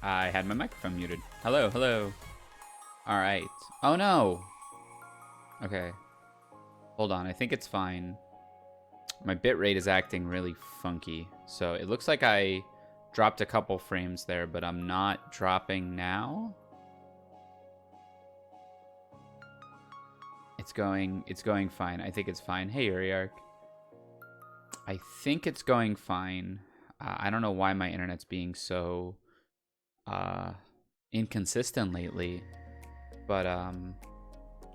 I had my microphone muted. Hello, hello. All right. Oh no. Okay. Hold on. I think it's fine. My bitrate is acting really funky. So it looks like I dropped a couple frames there, but I'm not dropping now. It's going fine. I think it's fine. Hey, Uriark. I think it's going fine. I don't know why my internet's being so inconsistent lately, but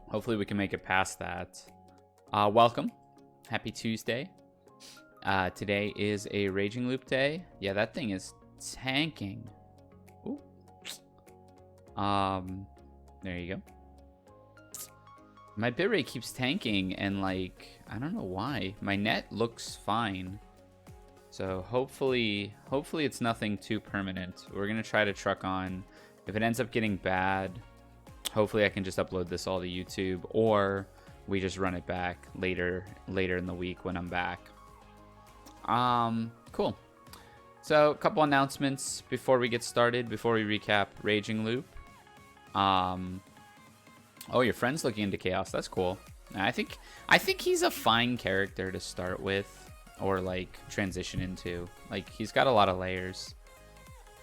hopefully we can make it past that. Welcome. Happy Tuesday. Today is a Raging Loop day. Yeah, that thing is tanking. Ooh. There you go. My bitrate keeps tanking, and like, I don't know why. My net looks fine. So hopefully it's nothing too permanent. We're gonna try to truck on. If it ends up getting bad, hopefully I can just upload this all to YouTube, or we just run it back later in the week when I'm back. Cool. So a couple announcements before we get started, before we recap Raging Loop. Oh, your friend's looking into Chaos. That's cool. I think he's a fine character to start with, or like transition into. Like, he's got a lot of layers.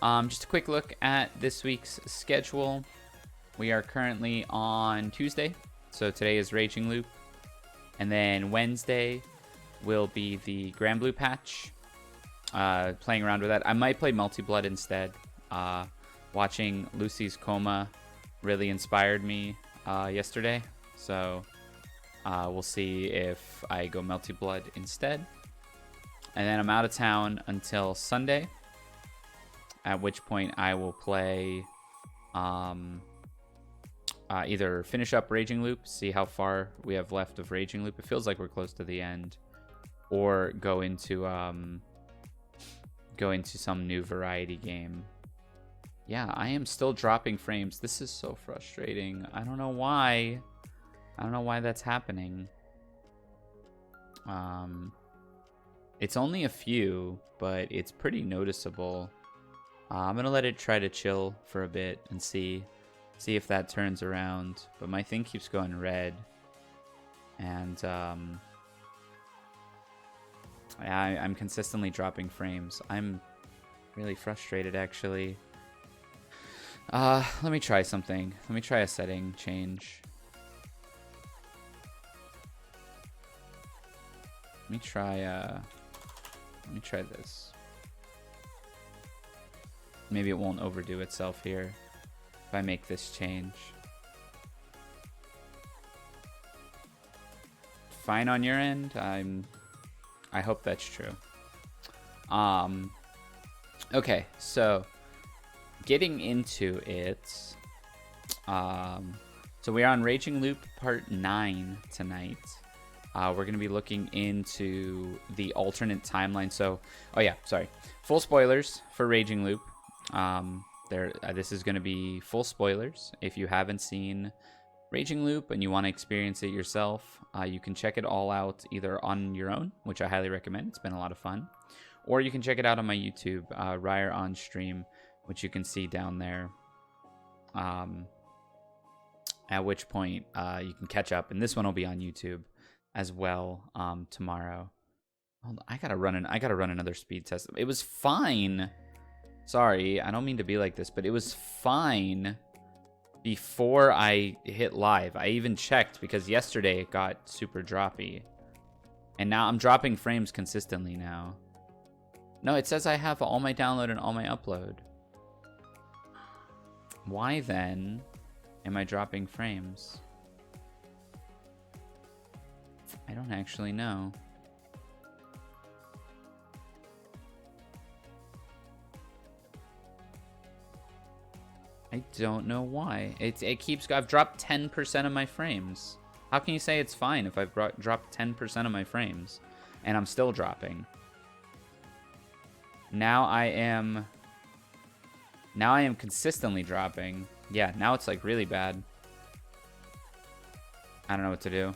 Just a quick look at this week's schedule. We are currently on Tuesday, so today is Raging Loop, and then Wednesday will be the Grand Blue patch. Playing around with that. I might play Multi-Blood instead. Watching Lucy's Coma really inspired me yesterday, so we'll see if I go Multi-Blood instead. And then I'm out of town until Sunday, at which point I will play either finish up Raging Loop, see how far we have left of Raging Loop. It feels like we're close to the end, or go into some new variety game. Yeah, I am still dropping frames. This is so frustrating. I don't know why. I don't know why that's happening. It's only a few, but it's pretty noticeable. I'm gonna let it try to chill for a bit and see if that turns around. But my thing keeps going red, and I'm consistently dropping frames. I'm really frustrated, actually. Let me try something. Let me try a setting change. Let me try this. Maybe it won't overdo itself here if I make this change. Fine on your end? I hope that's true. Okay, so getting into it. So we're on Raging Loop Part 9 tonight. We're going to be looking into the alternate timeline. So, oh yeah, sorry. Full spoilers for Raging Loop. This is going to be full spoilers. If you haven't seen Raging Loop and you want to experience it yourself, you can check it all out either on your own, which I highly recommend. It's been a lot of fun. Or you can check it out on my YouTube, Ryer on Stream, which you can see down there. At which point you can catch up, and this one will be on YouTube as well tomorrow. Hold on, I gotta run another speed test. It was fine. Sorry, I don't mean to be like this, but it was fine before I hit live. I even checked because yesterday it got super droppy, and now I'm dropping frames consistently now. No, it says I have all my download and all my upload. Why then am I dropping frames? I don't actually know. I don't know why. It keeps... I've dropped 10% of my frames. How can you say it's fine if I've dropped 10% of my frames and I'm still dropping? Now I am consistently dropping. Yeah, now it's like really bad. I don't know what to do.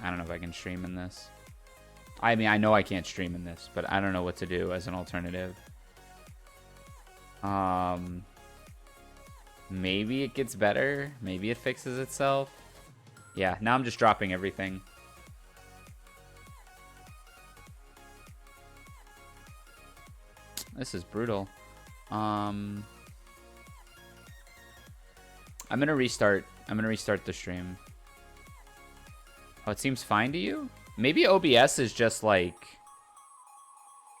I don't know if I can stream in this. I mean, I know I can't stream in this, but I don't know what to do as an alternative. Maybe it gets better. Maybe it fixes itself. Yeah, now I'm just dropping everything. This is brutal. I'm gonna restart. I'm gonna restart the stream. Oh, it seems fine to you? Maybe OBS is just like...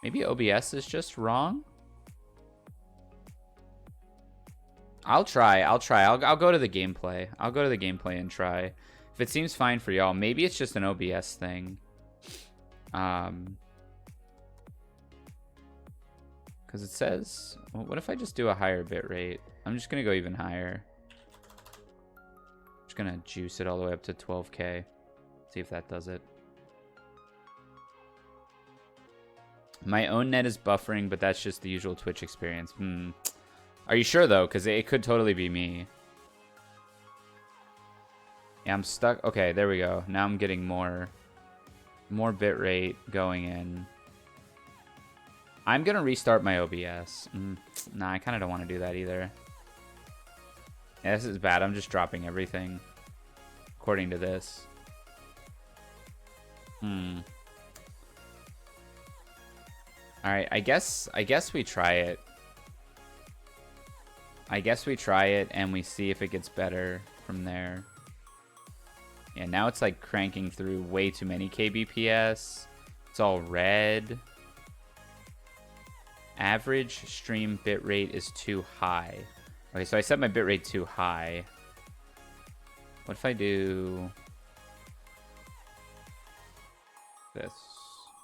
Maybe OBS is just wrong? I'll try. I'll go to the gameplay. I'll go to the gameplay and try. If it seems fine for y'all, maybe it's just an OBS thing. Because it says... Well, what if I just do a higher bit rate? I'm just going to go even higher. Just going to juice it all the way up to 12K. See if that does it. My own net is buffering, but that's just the usual Twitch experience. Are you sure, though? Because it could totally be me. Yeah, I'm stuck. Okay, there we go. Now I'm getting more bit rate going in. I'm going to restart my OBS. Nah, I kind of don't want to do that either. Yeah, this is bad. I'm just dropping everything according to this. Alright, I guess we try it. I guess we try it and we see if it gets better from there. Yeah, now it's like cranking through way too many kbps. It's all red. Average stream bitrate is too high. Okay, so I set my bitrate too high. What if I do this?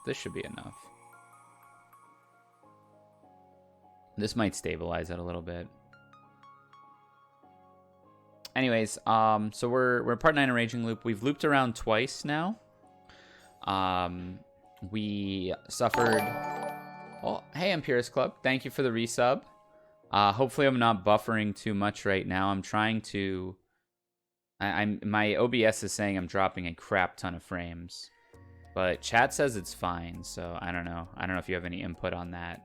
This should be enough. This might stabilize it a little bit. Anyways, so we're part 9 of Raging Loop. We've looped around twice now. We suffered... Oh, hey, Empirist Club. Thank you for the resub. Hopefully I'm not buffering too much right now. I'm trying to... my OBS is saying I'm dropping a crap ton of frames. But chat says it's fine, so I don't know. I don't know if you have any input on that.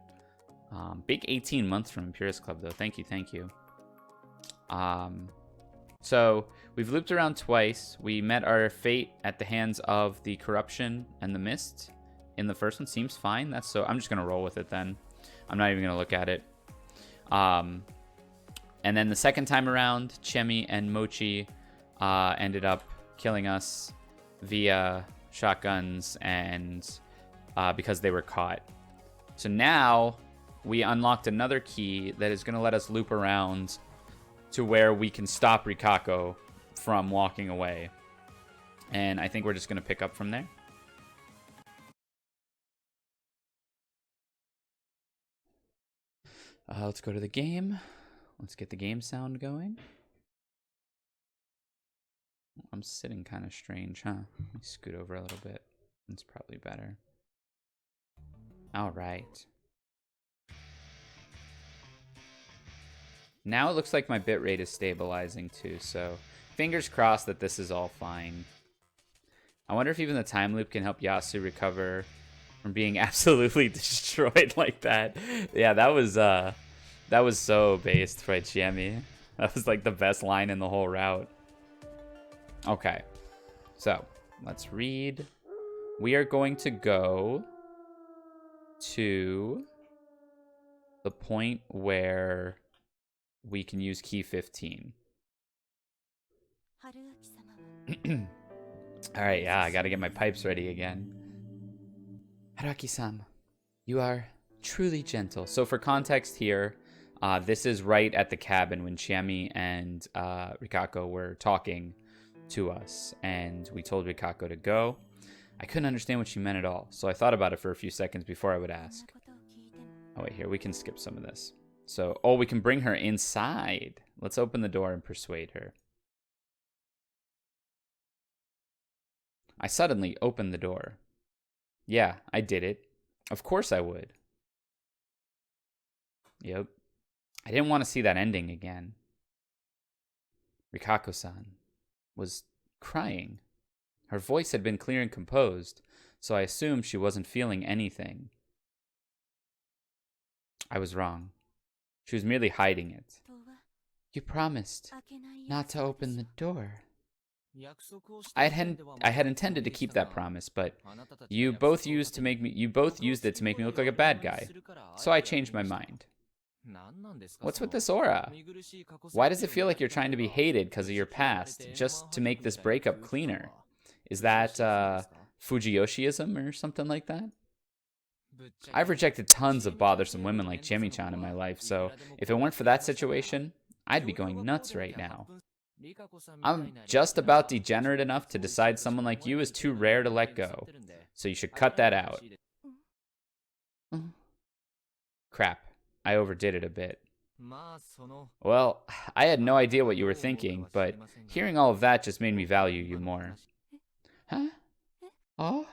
Big 18 months from Empirist Club, though. Thank you. So we've looped around twice. We met our fate at the hands of the corruption and the mist. In the first one, seems fine. I'm just gonna roll with it then. I'm not even gonna look at it. And then the second time around, Chemi and Mochi ended up killing us via shotguns and because they were caught. So now we unlocked another key that is gonna let us loop around to where we can stop Rikako from walking away. And I think we're just gonna pick up from there. Let's go to the game. Let's get the game sound going. I'm sitting kind of strange, huh? Let me scoot over a little bit. That's probably better. All right. Now it looks like my bitrate is stabilizing too, so fingers crossed that this is all fine. I wonder if even the time loop can help Yasu recover from being absolutely destroyed like that. Yeah, that was so based by Chemi. That was like the best line in the whole route. Okay, so let's read. We are going to go to the point where we can use key 15. Alright, yeah, I gotta get my pipes ready again. Haraki-sama, you are truly gentle. So for context here, this is right at the cabin when Chemi and Rikako were talking to us, and we told Rikako to go. I couldn't understand what she meant at all, so I thought about it for a few seconds before I would ask. Oh wait, here, we can skip some of this. So, oh, we can bring her inside. Let's open the door and persuade her. I suddenly opened the door. Yeah, I did it. Of course I would. Yep. I didn't want to see that ending again. Rikako-san was crying. Her voice had been clear and composed, so I assumed she wasn't feeling anything. I was wrong. She was merely hiding it. You promised not to open the door. I had intended to keep that promise, but you both used it to make me look like a bad guy. So I changed my mind. What's with this aura? Why does it feel like you're trying to be hated because of your past, just to make this breakup cleaner? Is that Fujiyoshiism or something like that? I've rejected tons of bothersome women like Jimmy-chan in my life, so if it weren't for that situation, I'd be going nuts right now. I'm just about degenerate enough to decide someone like you is too rare to let go, so you should cut that out. Crap, I overdid it a bit. Well, I had no idea what you were thinking, but hearing all of that just made me value you more. Huh? Oh?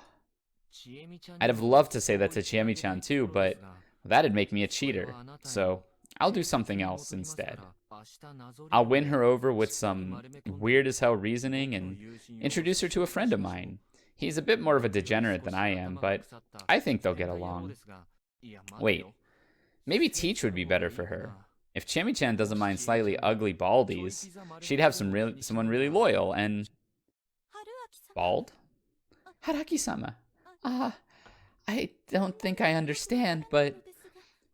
I'd have loved to say that to Chiemi-chan too, but that'd make me a cheater, so I'll do something else instead. I'll win her over with some weird as hell reasoning and introduce her to a friend of mine. He's a bit more of a degenerate than I am, but I think they'll get along. Wait, maybe Teach would be better for her. If Chiemi-chan doesn't mind slightly ugly baldies, she'd have someone really loyal and... Bald? Haraki-sama. I don't think I understand, but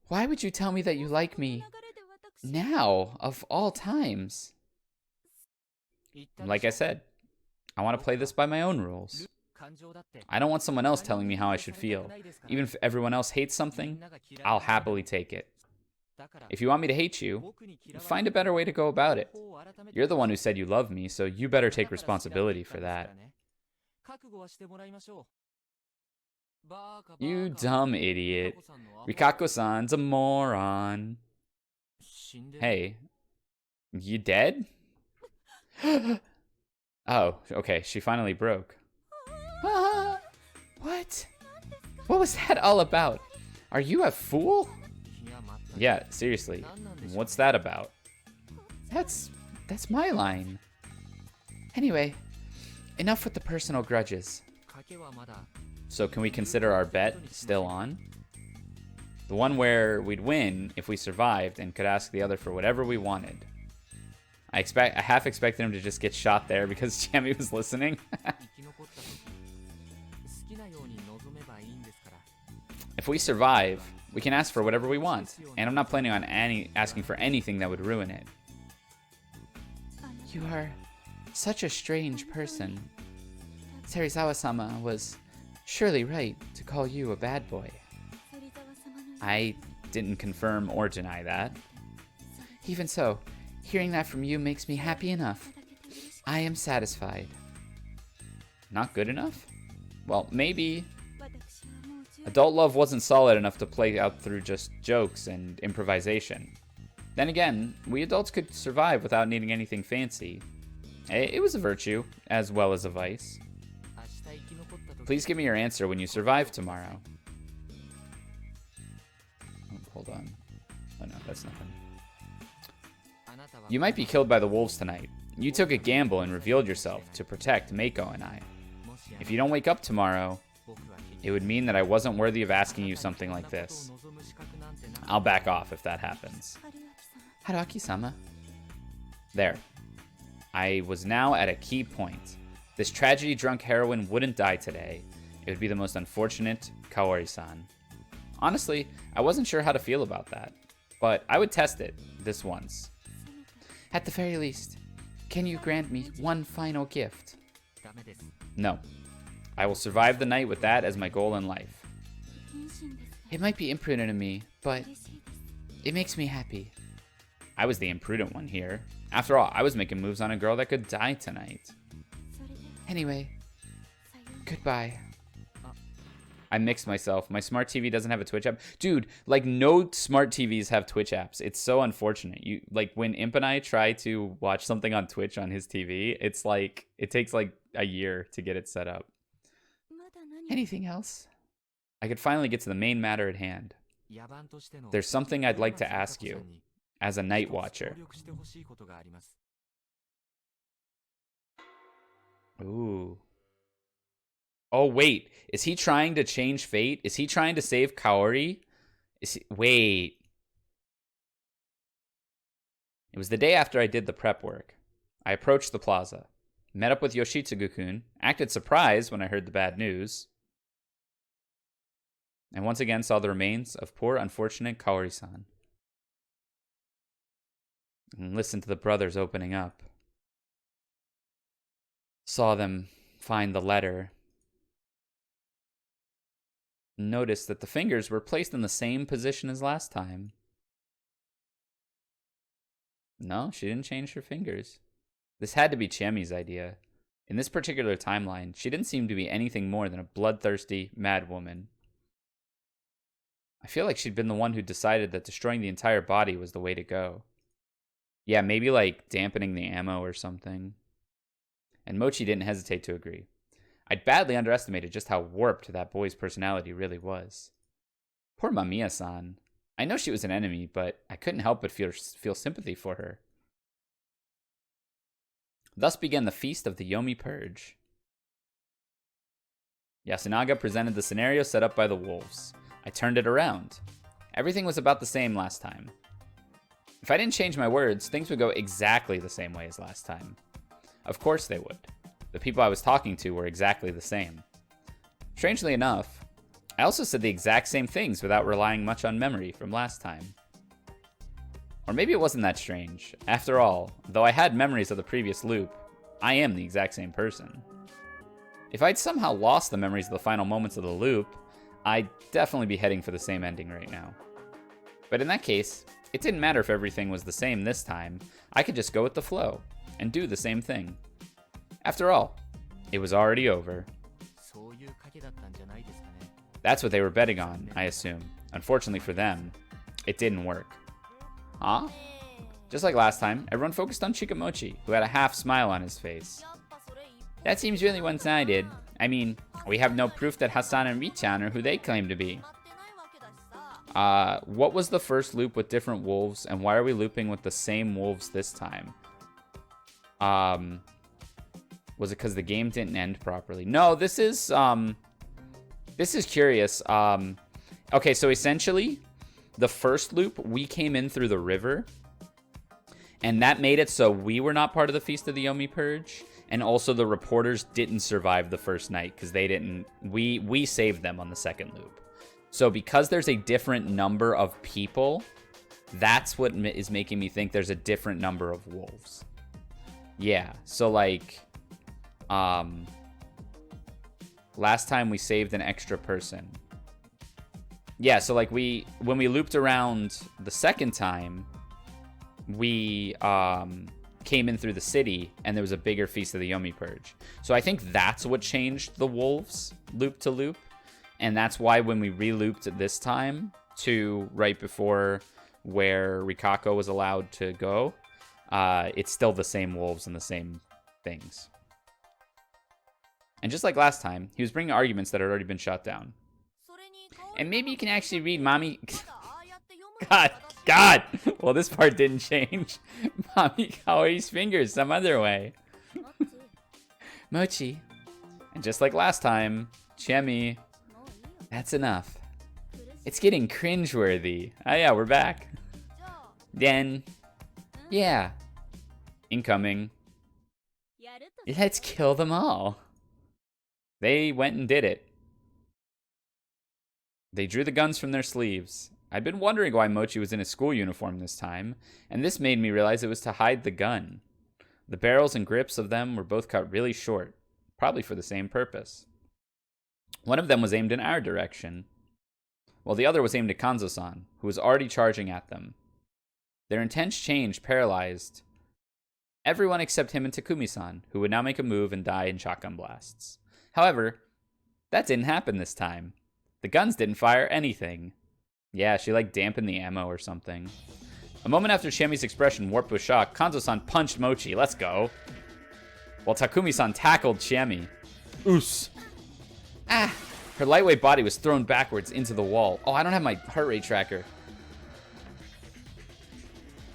why would you tell me that you like me now, of all times? Like I said, I want to play this by my own rules. I don't want someone else telling me how I should feel. Even if everyone else hates something, I'll happily take it. If you want me to hate you, find a better way to go about it. You're the one who said you love me, so you better take responsibility for that. You dumb idiot. Rikako-san's a moron. Hey, you dead? Oh, okay, she finally broke. What? What was that all about? Are you a fool? Yeah, seriously, what's that about? That's my line. Anyway, enough with the personal grudges. So can we consider our bet still on? The one where we'd win if we survived and could ask the other for whatever we wanted. I half expected him to just get shot there because Jamie was listening. If we survive, we can ask for whatever we want, and I'm not planning on asking for anything that would ruin it. You are such a strange person. Serizawa-sama was surely right to call you a bad boy. I didn't confirm or deny that. Even so, hearing that from you makes me happy enough. I am satisfied. Not good enough? Well, maybe. Adult love wasn't solid enough to play out through just jokes and improvisation. Then again, we adults could survive without needing anything fancy. It was a virtue, as well as a vice. Please give me your answer when you survive tomorrow. Oh, hold on. Oh no, that's nothing. You might be killed by the wolves tonight. You took a gamble and revealed yourself to protect Mako and I. If you don't wake up tomorrow, it would mean that I wasn't worthy of asking you something like this. I'll back off if that happens. Haruaki-sama. There. I was now at a key point. This tragedy-drunk heroine wouldn't die today. It would be the most unfortunate Kaori-san. Honestly, I wasn't sure how to feel about that, but I would test it this once. At the very least, can you grant me one final gift? No. I will survive the night with that as my goal in life. It might be imprudent of me, but it makes me happy. I was the imprudent one here. After all, I was making moves on a girl that could die tonight. Anyway, goodbye. I mixed myself. My smart TV doesn't have a Twitch app. Dude, like no smart TVs have Twitch apps. It's so unfortunate. You like when Imp and I try to watch something on Twitch on his TV, it's like it takes like a year to get it set up. Anything else? I could finally get to the main matter at hand. There's something I'd like to ask you as a night watcher. Ooh. Oh, wait. Is he trying to change fate? Is he trying to save Kaori? Wait. It was the day after I did the prep work. I approached the plaza, met up with Yoshitsugu-kun, acted surprised when I heard the bad news, and once again saw the remains of poor unfortunate Kaori-san. And listened to the brothers opening up. Saw them find the letter. Noticed that the fingers were placed in the same position as last time. No, she didn't change her fingers. This had to be Chiemi's idea. In this particular timeline, she didn't seem to be anything more than a bloodthirsty, mad woman. I feel like she'd been the one who decided that destroying the entire body was the way to go. Yeah, maybe like dampening the ammo or something. And Mochi didn't hesitate to agree. I'd badly underestimated just how warped that boy's personality really was. Poor Mamiya-san. I know she was an enemy, but I couldn't help but feel sympathy for her. Thus began the feast of the Yomi Purge. Yasunaga presented the scenario set up by the wolves. I turned it around. Everything was about the same last time. If I didn't change my words, things would go exactly the same way as last time. Of course they would. The people I was talking to were exactly the same. Strangely enough, I also said the exact same things without relying much on memory from last time. Or maybe it wasn't that strange. After all, though I had memories of the previous loop, I am the exact same person. If I'd somehow lost the memories of the final moments of the loop, I'd definitely be heading for the same ending right now. But in that case, it didn't matter if everything was the same this time. I could just go with the flow and do the same thing. After all, it was already over. That's what they were betting on, I assume. Unfortunately for them, it didn't work. Huh? Just like last time, everyone focused on Chikamochi, who had a half smile on his face. That seems really one-sided. I mean, we have no proof that Hassan and Richan are who they claim to be. What was the first loop with different wolves, and why are we looping with the same wolves this time? Was it because the game didn't end properly? No, this is curious. Okay, so essentially, the first loop, we came in through the river, and that made it so we were not part of the Feast of the Yomi Purge, and also the reporters didn't survive the first night, because they didn't, we saved them on the second loop. So because there's a different number of people, that's what is making me think there's a different number of wolves. Yeah, so like, last time we saved an extra person. Yeah, so like when we looped around the second time, we came in through the city and there was a bigger Feast of the Yomi Purge. So I think that's what changed the wolves loop to loop. And that's why when we re-looped it this time to right before where Rikako was allowed to go, it's still the same wolves and the same things. And just like last time, he was bringing arguments that had already been shot down. And maybe you can actually read Mommy... God! Well, this part didn't change. Mommy Kaori's fingers some other way. Mochi. And just like last time, Chiemi... That's enough. It's getting cringeworthy. Oh yeah, we're back. Then... Yeah. Incoming. Let's kill them all. They went and did it. They drew the guns from their sleeves. I'd been wondering why Mochi was in a school uniform this time, and this made me realize it was to hide the gun. The barrels and grips of them were both cut really short, probably for the same purpose. One of them was aimed in our direction, while the other was aimed at Kanzo-san, who was already charging at them. Their intense change paralyzed everyone except him and Takumi-san, who would now make a move and die in shotgun blasts. However, that didn't happen this time. The guns didn't fire anything. Yeah, she like dampened the ammo or something. A moment after Chiemi's expression warped with shock, Kanzo-san punched Mochi. Let's go. While Takumi-san tackled Chiemi. Oos. Ah! Her lightweight body was thrown backwards into the wall. Oh, I don't have my heart rate tracker.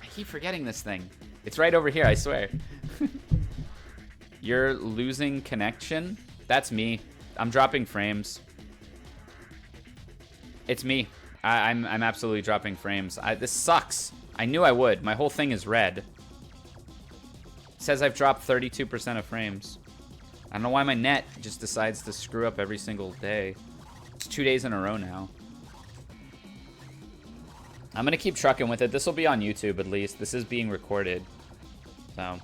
I keep forgetting this thing. It's right over here, I swear. You're losing connection? That's me. I'm dropping frames. It's me. I'm absolutely dropping frames. This sucks. I knew I would. My whole thing is red. It says I've dropped 32% of frames. I don't know why my net just decides to screw up every single day. It's 2 days in a row now. I'm going to keep trucking with it. This will be on YouTube at least. This is being recorded. So,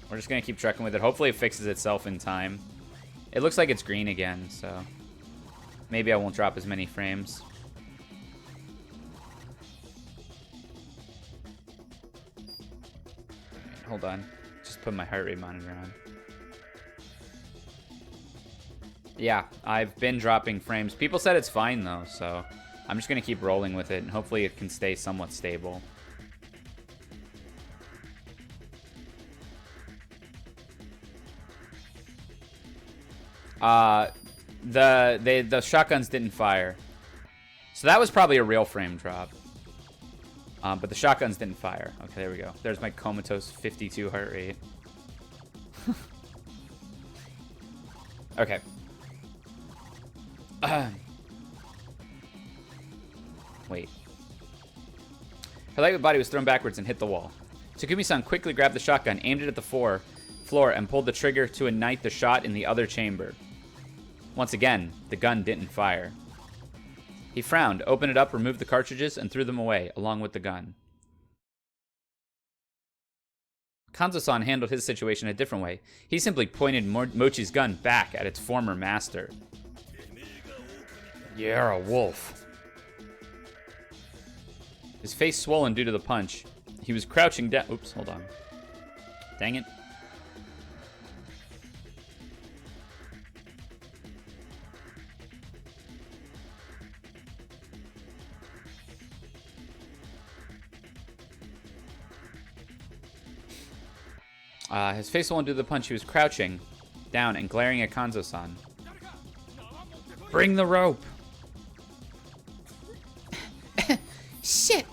we're just going to keep trucking with it. Hopefully it fixes itself in time. It looks like it's green again, so maybe I won't drop as many frames. Hold on. Just put my heart rate monitor on. Yeah, I've been dropping frames. People said it's fine, though, so I'm just going to keep rolling with it, and hopefully it can stay somewhat stable. The shotguns didn't fire. So that was probably a real frame drop. But the shotguns didn't fire. Okay, there we go. There's my comatose 52 heart rate. Okay. Wait. Her leg body was thrown backwards and hit the wall. Takumi-san quickly grabbed the shotgun, aimed it at the floor, and pulled the trigger to ignite the shot in the other chamber. Once again, the gun didn't fire. He frowned, opened it up, removed the cartridges, and threw them away, along with the gun. Kanzo-san handled his situation a different way. He simply pointed Mochi's gun back at its former master. You're a wolf. His face swollen due to the punch. He was crouching down. Oops, hold on. Dang it. His face swollen due to the punch. He was crouching down and glaring at Kanzo-san. Bring the rope. Shit!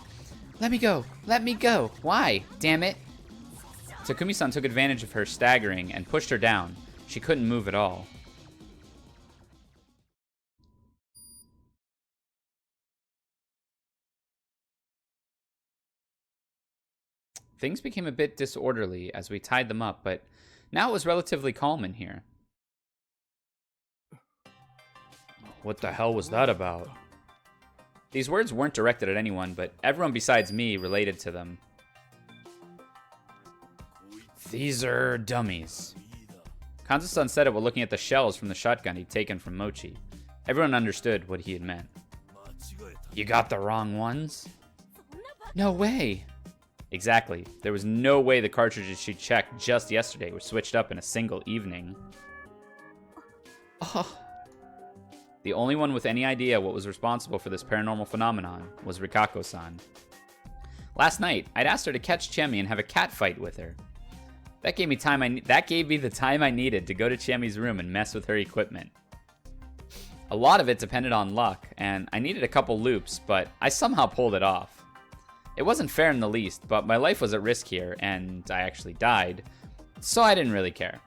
Let me go. Let me go. Why? Damn it. Takumi-san took advantage of her staggering and pushed her down. She couldn't move at all. Things became a bit disorderly as we tied them up, but now it was relatively calm in here. What the hell was that about? These words weren't directed at anyone, but everyone besides me related to them. These are dummies. Kanzo-san said it while looking at the shells from the shotgun he'd taken from Mochi. Everyone understood what he had meant. You got the wrong ones? No way! Exactly. There was no way the cartridges she checked just yesterday were switched up in a single evening. Oh. The only one with any idea what was responsible for this paranormal phenomenon was Rikako-san. Last night, I'd asked her to catch Chemi and have a cat fight with her. That gave me the time I needed to go to Chemi's room and mess with her equipment. A lot of it depended on luck, and I needed a couple loops, but I somehow pulled it off. It wasn't fair in the least, but my life was at risk here, and I actually died, so I didn't really care.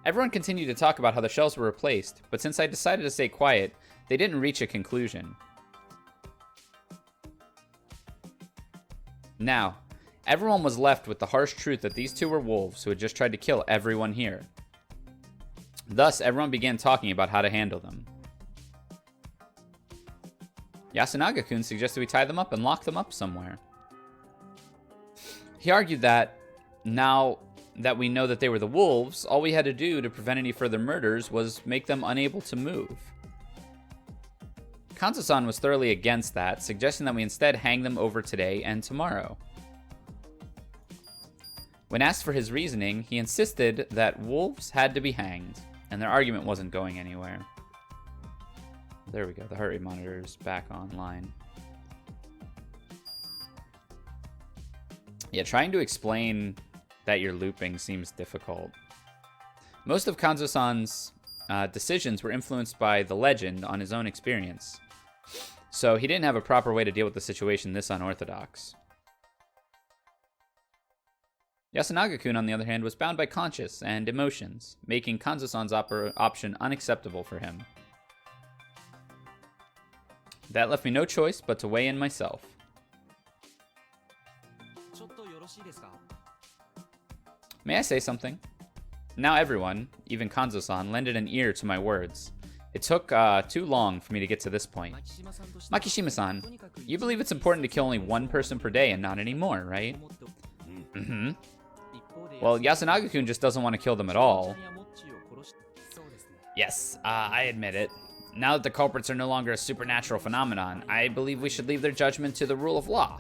Everyone continued to talk about how the shells were replaced, but since I decided to stay quiet, they didn't reach a conclusion. Now, everyone was left with the harsh truth that these two were wolves who had just tried to kill everyone here. Thus, everyone began talking about how to handle them. Yasunaga-kun suggested we tie them up and lock them up somewhere. He argued that, now that we know that they were the wolves, all we had to do to prevent any further murders was make them unable to move. Kanzo-san was thoroughly against that, suggesting that we instead hang them over today and tomorrow. When asked for his reasoning, he insisted that wolves had to be hanged, and their argument wasn't going anywhere. There we go, the heart rate monitor is back online. Yeah, trying to explain that you're looping seems difficult. Most of Kanzo-san's decisions were influenced by the legend on his own experience, so he didn't have a proper way to deal with the situation this unorthodox. Yasunaga-kun, on the other hand, was bound by conscience and emotions, making Kanzo-san's option unacceptable for him. That left me no choice but to weigh in myself. May I say something? Now everyone, even Kanzo-san, lended an ear to my words. It took too long for me to get to this point. Makishima-san, you believe it's important to kill only one person per day and not any more, right? Mm-hmm. Well, Yasunaga-kun just doesn't want to kill them at all. Yes, I admit it. Now that the culprits are no longer a supernatural phenomenon, I believe we should leave their judgment to the rule of law.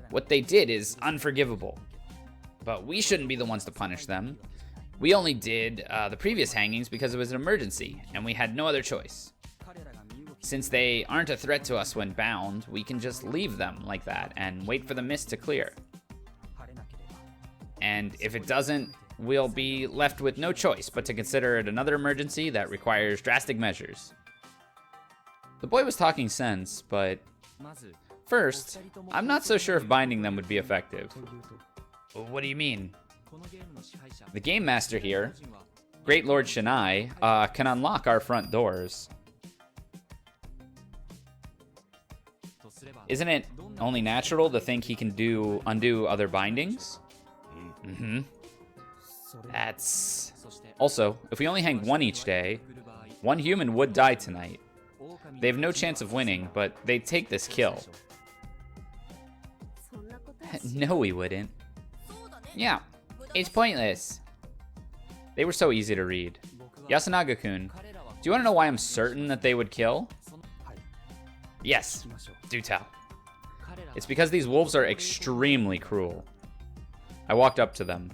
What they did is unforgivable. But we shouldn't be the ones to punish them. We only did the previous hangings because it was an emergency, and we had no other choice. Since they aren't a threat to us when bound, we can just leave them like that and wait for the mist to clear. And if it doesn't, we'll be left with no choice but to consider it another emergency that requires drastic measures. The boy was talking sense, but first, I'm not so sure if binding them would be effective. What do you mean? The game master here, Great Lord Shinai, can unlock our front doors. Isn't it only natural to think he can undo other bindings? Mm-hmm. That's... Also, if we only hang one each day, one human would die tonight. They have no chance of winning, but they'd take this kill. No, we wouldn't. Yeah, it's pointless. They were so easy to read. Yasunaga-kun, do you want to know why I'm certain that they would kill? Yes, do tell. It's because these wolves are extremely cruel. I walked up to them.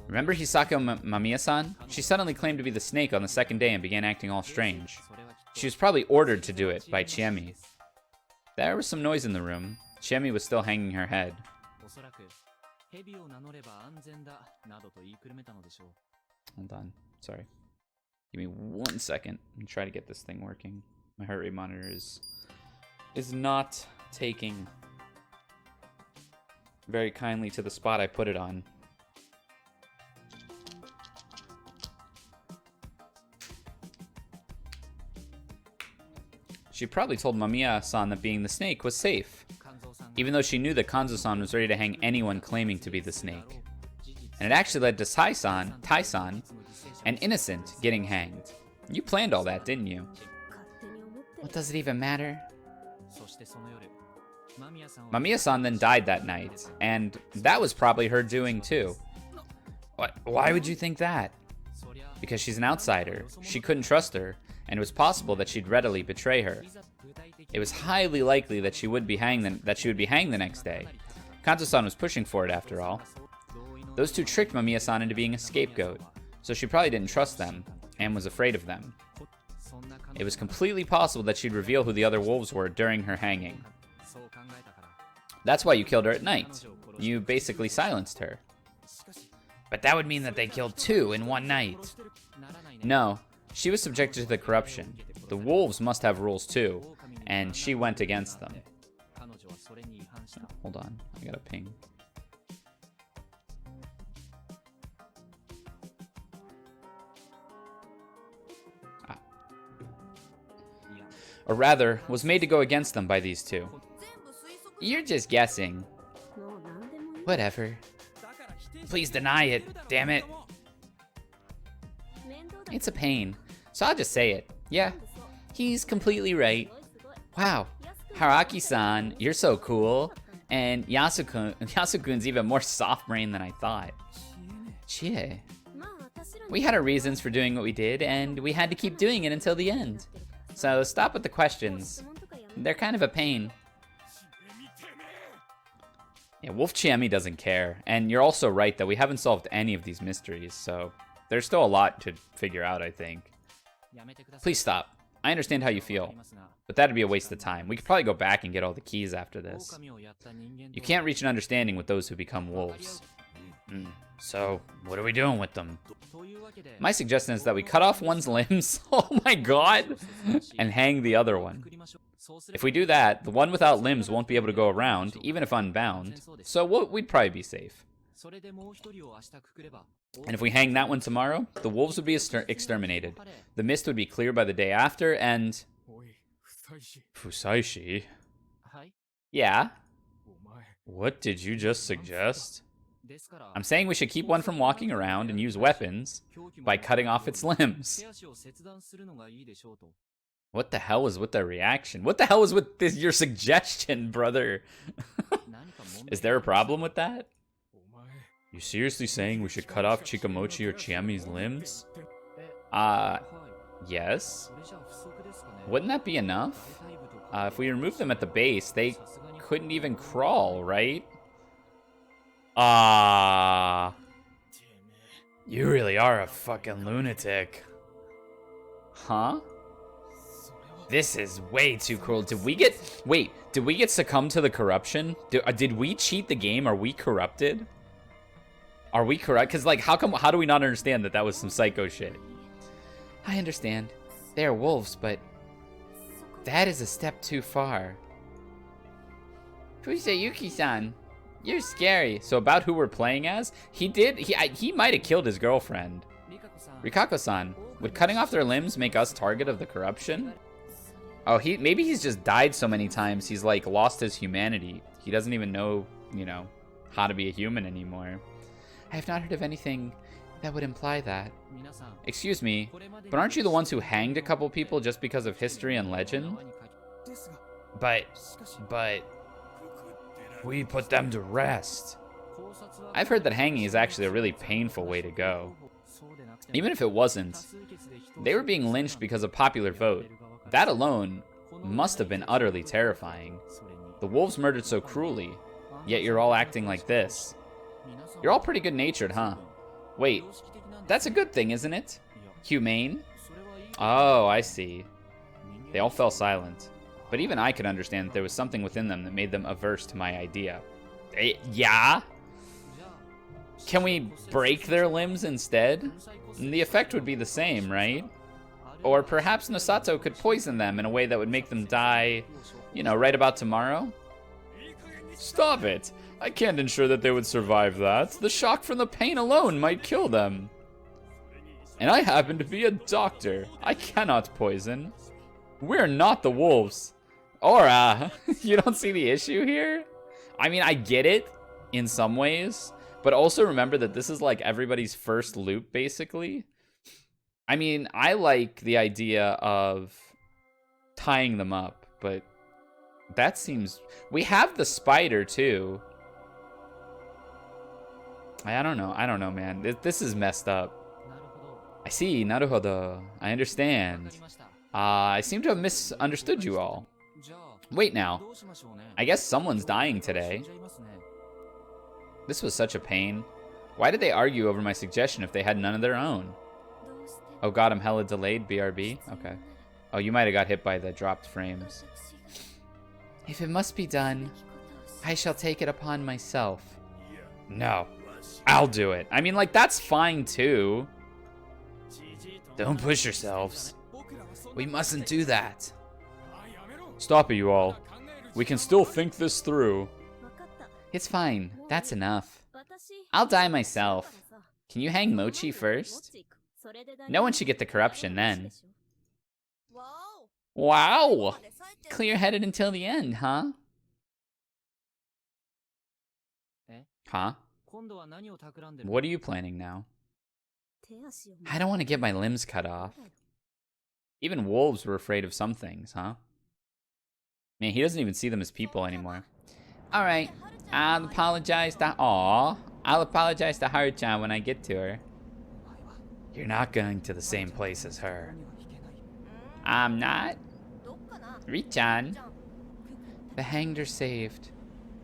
Remember Hisako Mamiya-san? She suddenly claimed to be the snake on the second day and began acting all strange. She was probably ordered to do it by Chiemi. There was some noise in the room. Chiemi was still hanging her head. Hold on. Sorry. Give me 1 second. I'm trying to get this thing working. My heart rate monitor is not taking very kindly to the spot I put it on. She probably told Mamiya-san that being the snake was safe, even though she knew that Kanzo-san was ready to hang anyone claiming to be the snake. And it actually led to Tai-san, an innocent, getting hanged. You planned all that, didn't you? What does it even matter? Mamiya-san then died that night, and that was probably her doing too. What? Why would you think that? Because she's an outsider. She couldn't trust her, and it was possible that she'd readily betray her. It was highly likely that she would be hanged the next day. Kanzo-san was pushing for it after all. Those two tricked Mamiya-san into being a scapegoat, so she probably didn't trust them, and was afraid of them. It was completely possible that she'd reveal who the other wolves were during her hanging. That's why you killed her at night. You basically silenced her. But that would mean that they killed two in one night. No, she was subjected to the corruption. The wolves must have rules too, and she went against them. Hold on, I got a ping. Or rather, was made to go against them by these two. You're just guessing. Whatever. Please deny it, damn it. It's a pain, so I'll just say it. Yeah, he's completely right. Wow, Haraki-san, you're so cool. And Yasukun's even more soft-brained than I thought. Chie. We had our reasons for doing what we did, and we had to keep doing it until the end. So stop with the questions. They're kind of a pain. Yeah, Wolf Chiemi doesn't care. And you're also right that we haven't solved any of these mysteries, so there's still a lot to figure out, I think. Please stop. I understand how you feel, but that'd be a waste of time. We could probably go back and get all the keys after this. You can't reach an understanding with those who become wolves. So, what are we doing with them? My suggestion is that we cut off one's limbs, oh my god, and hang the other one. If we do that, the one without limbs won't be able to go around, even if unbound, so we'd probably be safe. And if we hang that one tomorrow, the wolves would be exterminated. The mist would be clear by the day after, and... Fusaishi? Yeah? What did you just suggest? I'm saying we should keep one from walking around and use weapons by cutting off its limbs. What the hell was with their reaction? What the hell was with this, your suggestion, brother? Is there a problem with that? You seriously saying we should cut off Chikamochi or Chiami's limbs? Yes. Wouldn't that be enough? If we remove them at the base, they couldn't even crawl, right? You really are a fucking lunatic. Huh? This is way too cruel. Did we get succumbed to the corruption? Did we cheat the game? Are we corrupted? Are we correct? Because, like, how do we not understand that was some psycho shit? I understand. They are wolves, but that is a step too far. Fusayuki-san, you're scary. So about who we're playing as? He might have killed his girlfriend. Rikako-san, would cutting off their limbs make us target of the corruption? Oh, maybe he's just died so many times he's like lost his humanity. He doesn't even know, how to be a human anymore. I have not heard of anything that would imply that. Excuse me, but aren't you the ones who hanged a couple people just because of history and legend? But we put them to rest. I've heard that hanging is actually a really painful way to go. Even if it wasn't, they were being lynched because of popular vote. That alone must have been utterly terrifying. The wolves murdered so cruelly, yet you're all acting like this. You're all pretty good-natured, huh? Wait, that's a good thing, isn't it? Humane? Oh, I see. They all fell silent. But even I could understand that there was something within them that made them averse to my idea. Yeah? Can we break their limbs instead? The effect would be the same, right? Or perhaps Nosato could poison them in a way that would make them die, right about tomorrow? Stop it! I can't ensure that they would survive that. The shock from the pain alone might kill them. And I happen to be a doctor. I cannot poison. We're not the wolves. Or, you don't see the issue here? I mean, I get it in some ways, but also remember that this is like everybody's first loop, basically. I mean, I like the idea of tying them up, but that seems... We have the spider, too. I don't know, man. This is messed up. I see, naruhodo. I understand. I seem to have misunderstood you all. Wait now. I guess someone's dying today. This was such a pain. Why did they argue over my suggestion if they had none of their own? Oh god, I'm hella delayed, BRB? Okay. Oh, you might have got hit by the dropped frames. If it must be done, I shall take it upon myself. No. I'll do it. I mean, like, that's fine, too. Don't push yourselves. We mustn't do that. Stop it, you all. We can still think this through. It's fine. That's enough. I'll die myself. Can you hang Mochi first? No one should get the corruption then. Wow! Clear-headed until the end, huh? Huh? What are you planning now? I don't want to get my limbs cut off. Even wolves were afraid of some things, huh? Man, he doesn't even see them as people anymore. Alright, I'll apologize to Haru-chan when I get to her. You're not going to the same place as her. I'm not? Ri-chan. The hanged are saved.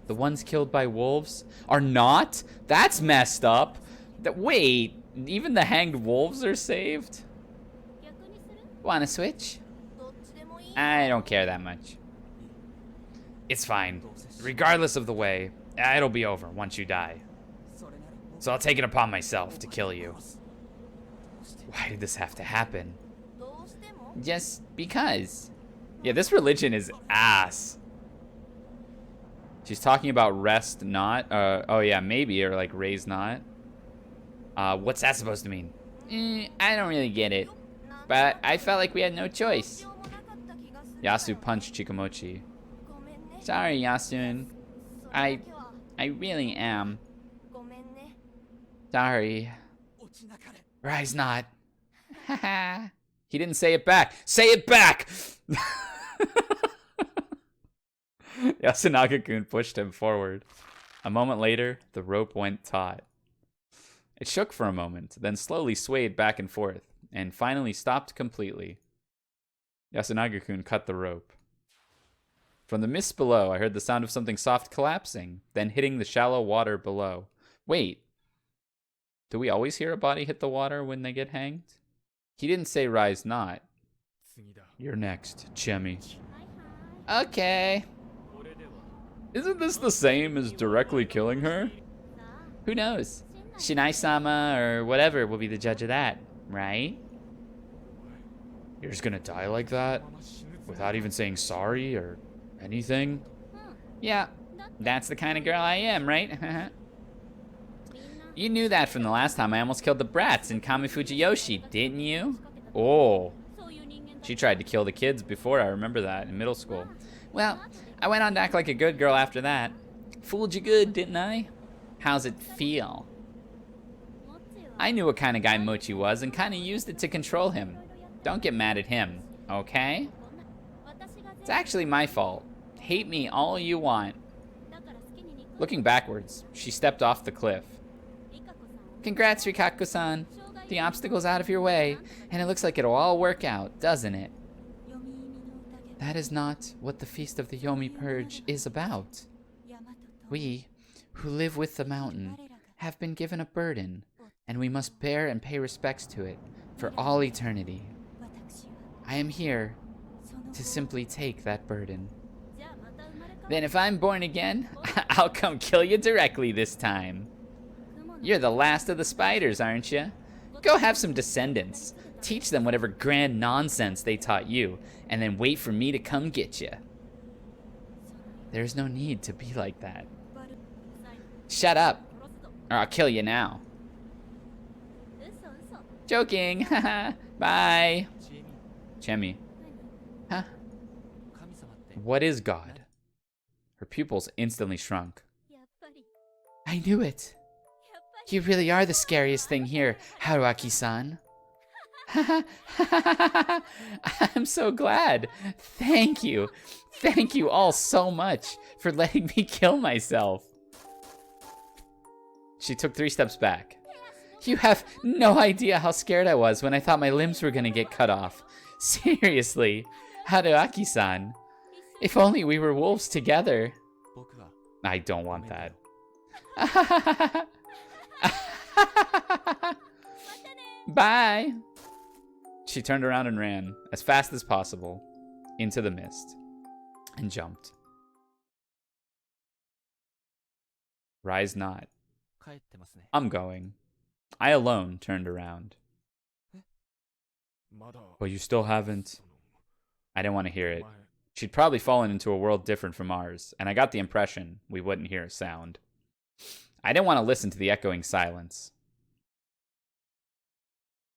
The ones killed by wolves are not? That's messed up. Wait, even the hanged wolves are saved? Wanna switch? I don't care that much. It's fine. Regardless of the way, it'll be over once you die. So I'll take it upon myself to kill you. Why did this have to happen? Just because. Yeah, this religion is ass. She's talking about rest not. Oh yeah, maybe, or like raise not. What's that supposed to mean? I don't really get it. But I felt like we had no choice. Yasu punched Chikamochi. Sorry, Yasun. I really am. Sorry. Rise not. Haha. He didn't say it back. Say it back! Yasunaga-kun pushed him forward. A moment later, the rope went taut. It shook for a moment, then slowly swayed back and forth, and finally stopped completely. Yasunaga-kun cut the rope. From the mist below, I heard the sound of something soft collapsing, then hitting the shallow water below. Wait. Do we always hear a body hit the water when they get hanged? He didn't say rise not. You're next, Chemi. Okay. Isn't this the same as directly killing her? Who knows? Shinai-sama or whatever will be the judge of that, right? You're just gonna die like that? Without even saying sorry or anything? Yeah, that's the kind of girl I am, right? You knew that from the last time I almost killed the brats in Kami Fujiyoshi, didn't you? Oh. She tried to kill the kids before, I remember that, in middle school. Well, I went on to act like a good girl after that. Fooled you good, didn't I? How's it feel? I knew what kind of guy Mochi was and kind of used it to control him. Don't get mad at him, okay? It's actually my fault. Hate me all you want. Looking backwards, she stepped off the cliff. Congrats, Rikaku-san. The obstacle's out of your way, and it looks like it'll all work out, doesn't it? That is not what the Feast of the Yomi Purge is about. We, who live with the mountain, have been given a burden, and we must bear and pay respects to it for all eternity. I am here to simply take that burden. Then if I'm born again, I'll come kill you directly this time. You're the last of the spiders, aren't you? Go have some descendants. Teach them whatever grand nonsense they taught you, and then wait for me to come get you. There's no need to be like that. Shut up, or I'll kill you now. Joking, bye. Chemi. Huh? What is God? Her pupils instantly shrunk. I knew it. You really are the scariest thing here, Haruaki-san. I'm so glad. Thank you. Thank you all so much for letting me kill myself. She took 3 steps back. You have no idea how scared I was when I thought my limbs were gonna get cut off. Seriously, Haruaki-san. If only we were wolves together. I don't want that. Bye. She turned around and ran as fast as possible into the mist and jumped. Rise not. I'm going. I alone turned around. But you still haven't. I didn't want to hear it. She'd probably fallen into a world different from ours, and I got the impression we wouldn't hear a sound. I didn't want to listen to the echoing silence.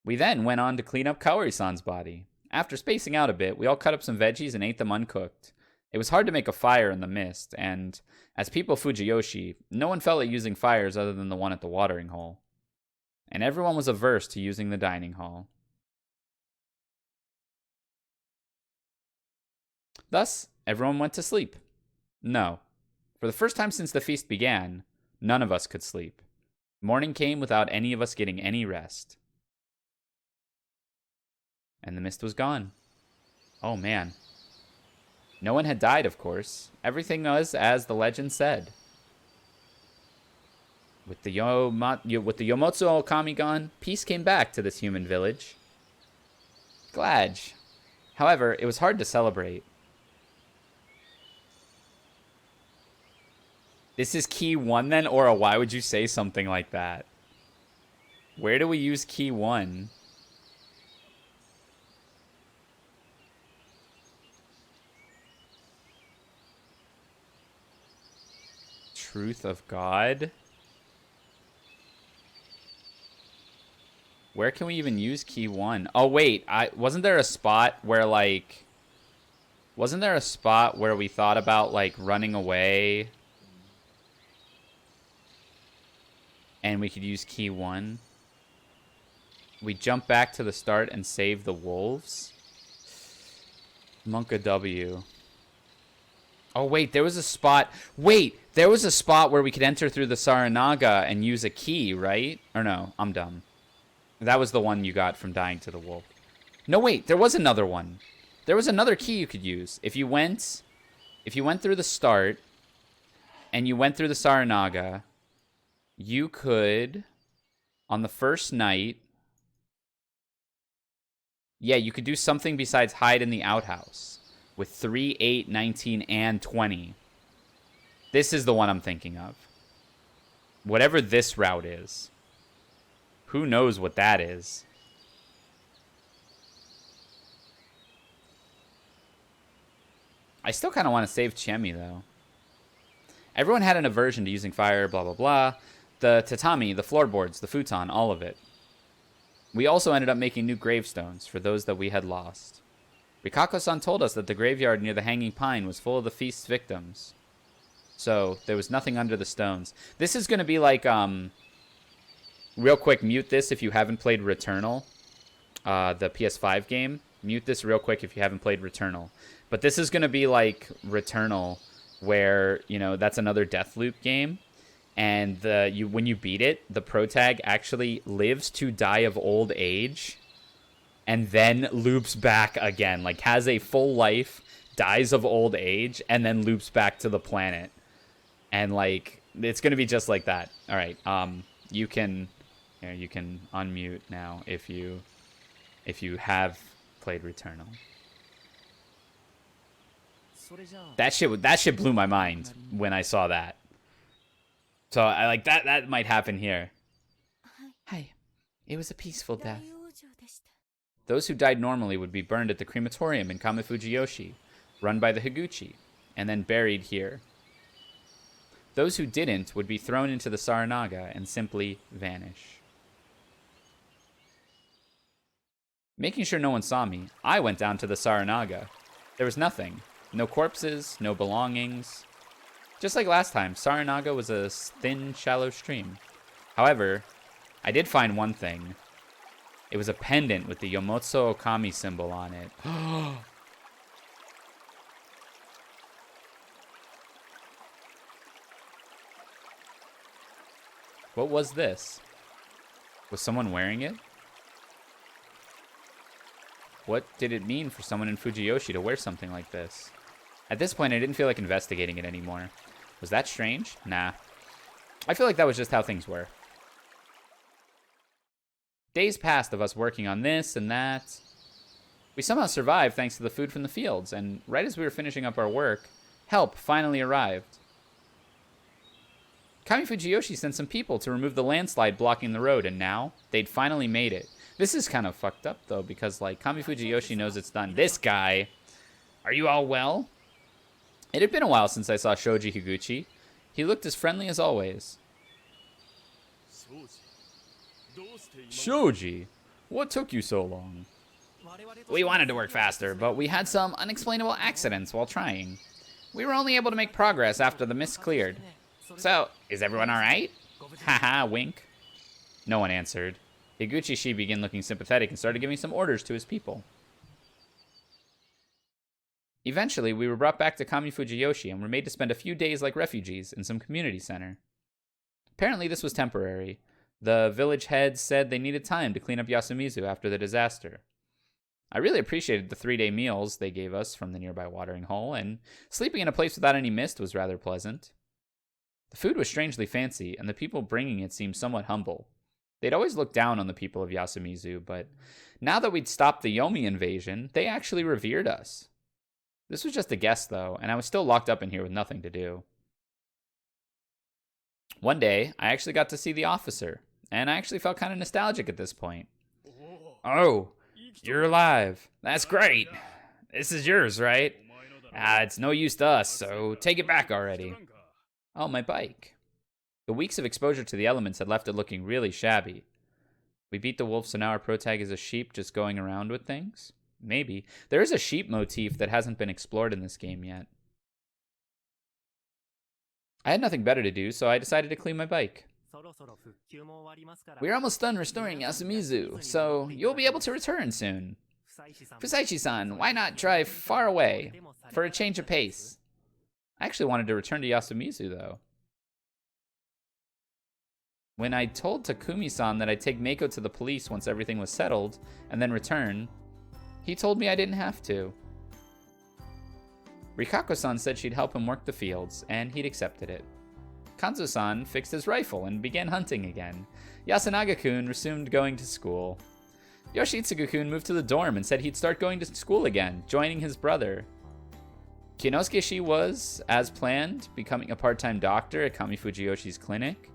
We then went on to clean up Kaori-san's body. After spacing out a bit, we all cut up some veggies and ate them uncooked. It was hard to make a fire in the mist, and as people Fujiyoshi, no one felt like using fires other than the one at the watering hole. And everyone was averse to using the dining hall. Thus, everyone went to sleep. No. For the first time since the feast began, none of us could sleep. Morning came without any of us getting any rest. And the mist was gone. Oh man. No one had died, of course. Everything was as the legend said. With the Yomotsu Okami gone, peace came back to this human village. Glad. However, it was hard to celebrate. This is key 1 then? Or why would you say something like that? Where do we use key 1? Truth of God? Where can we even use key 1? Oh wait, wasn't there a spot where like Wasn't there a spot where we thought about, like, running away? And we could use key 1. We jump back to the start and save the wolves. Monka W. Oh, wait, there was a spot. Wait, there was a spot where we could enter through the Saranaga and use a key, right? Or no, I'm dumb. That was the one you got from dying to the wolf. No, wait, there was another one. There was another key you could use. If you went through the start and you went through the Saranaga, you could, on the first night, yeah, you could do something besides hide in the outhouse with 3, 8, 19, and 20. This is the one I'm thinking of. Whatever this route is. Who knows what that is? I still kind of want to save Chemi, though. Everyone had an aversion to using fire, blah, blah, blah. The tatami, the floorboards, the futon, all of it. We also ended up making new gravestones for those that we had lost. Rikako-san told us that the graveyard near the Hanging Pine was full of the feast's victims. So, there was nothing under the stones. This is going to be like, real quick, mute this if you haven't played Returnal, the PS5 game. Mute this real quick if you haven't played Returnal. But this is going to be like Returnal, where, you know, that's another Deathloop game. And when you beat it, the protag actually lives to die of old age. And then loops back again. Like, has a full life, dies of old age, and then loops back to the planet. And, like, it's going to be just like that. All right, you can unmute now if you have played Returnal. That shit blew my mind when I saw that. So I like that might happen here. Hi. It was a peaceful death. Those who died normally would be burned at the crematorium in Kamifujiyoshi, run by the Higuchi, and then buried here. Those who didn't would be thrown into the Saranaga and simply vanish. Making sure no one saw me, I went down to the Saranaga. There was nothing. No corpses, no belongings. Just like last time, Saranaga was a thin, shallow stream. However, I did find one thing. It was a pendant with the Yomotsu Okami symbol on it. What was this? Was someone wearing it? What did it mean for someone in Fujiyoshi to wear something like this? At this point, I didn't feel like investigating it anymore. Was that strange? Nah. I feel like that was just how things were. Days passed of us working on this and that. We somehow survived thanks to the food from the fields, and right as we were finishing up our work, help finally arrived. Kami Fujiyoshi sent some people to remove the landslide blocking the road, and now they'd finally made it. This is kind of fucked up, though, because, like, Kami Fujiyoshi knows it's done. This guy! Are you all well? It had been a while since I saw Shoji Higuchi. He looked as friendly as always. Shoji, what took you so long? We wanted to work faster, but we had some unexplainable accidents while trying. We were only able to make progress after the mist cleared. So, is everyone alright? Haha, wink. No one answered. Higuchi began looking sympathetic and started giving some orders to his people. Eventually, we were brought back to Kami Fujiyoshi and were made to spend a few days like refugees in some community center. Apparently, this was temporary. The village heads said they needed time to clean up Yasumizu after the disaster. I really appreciated the 3-day meals they gave us from the nearby watering hole, and sleeping in a place without any mist was rather pleasant. The food was strangely fancy, and the people bringing it seemed somewhat humble. They'd always looked down on the people of Yasumizu, but now that we'd stopped the Yomi invasion, they actually revered us. This was just a guess, though, and I was still locked up in here with nothing to do. One day, I actually got to see the officer, and I actually felt kind of nostalgic at this point. Oh, you're alive. That's great. This is yours, right? It's no use to us, so take it back already. Oh, my bike. The weeks of exposure to the elements had left it looking really shabby. We beat the wolf, so now our protag is a sheep just going around with things. Maybe. There is a sheep motif that hasn't been explored in this game yet. I had nothing better to do, so I decided to clean my bike. We're almost done restoring Yasumizu, so you'll be able to return soon. Fusaichi-san, why not drive far away for a change of pace? I actually wanted to return to Yasumizu, though. When I told Takumi-san that I'd take Meiko to the police once everything was settled, and then return, he told me I didn't have to. Rikako-san said she'd help him work the fields, and he'd accepted it. Kanzo-san fixed his rifle and began hunting again. Yasunaga-kun resumed going to school. Yoshitsugu-kun moved to the dorm and said he'd start going to school again, joining his brother. Kinosuke-shi was, as planned, becoming a part-time doctor at Kamifujiyoshi's clinic.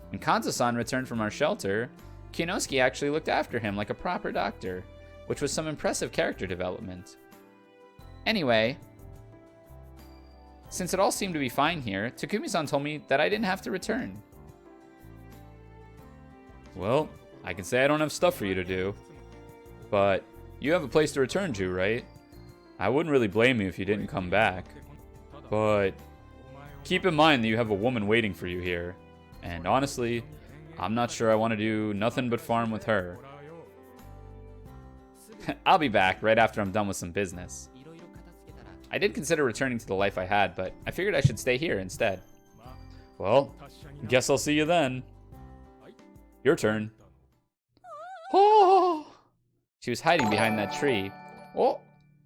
When Kanzo-san returned from our shelter, Kinosuke actually looked after him like a proper doctor, which was some impressive character development. Anyway, since it all seemed to be fine here, Takumi-san told me that I didn't have to return. Well, I can say I don't have stuff for you to do, but you have a place to return to, right? I wouldn't really blame you if you didn't come back, but keep in mind that you have a woman waiting for you here, and honestly, I'm not sure I want to do nothing but farm with her. I'll be back right after I'm done with some business. I did consider returning to the life I had, but I figured I should stay here instead. Well, guess I'll see you then. Your turn. Oh! She was hiding behind that tree. Oh,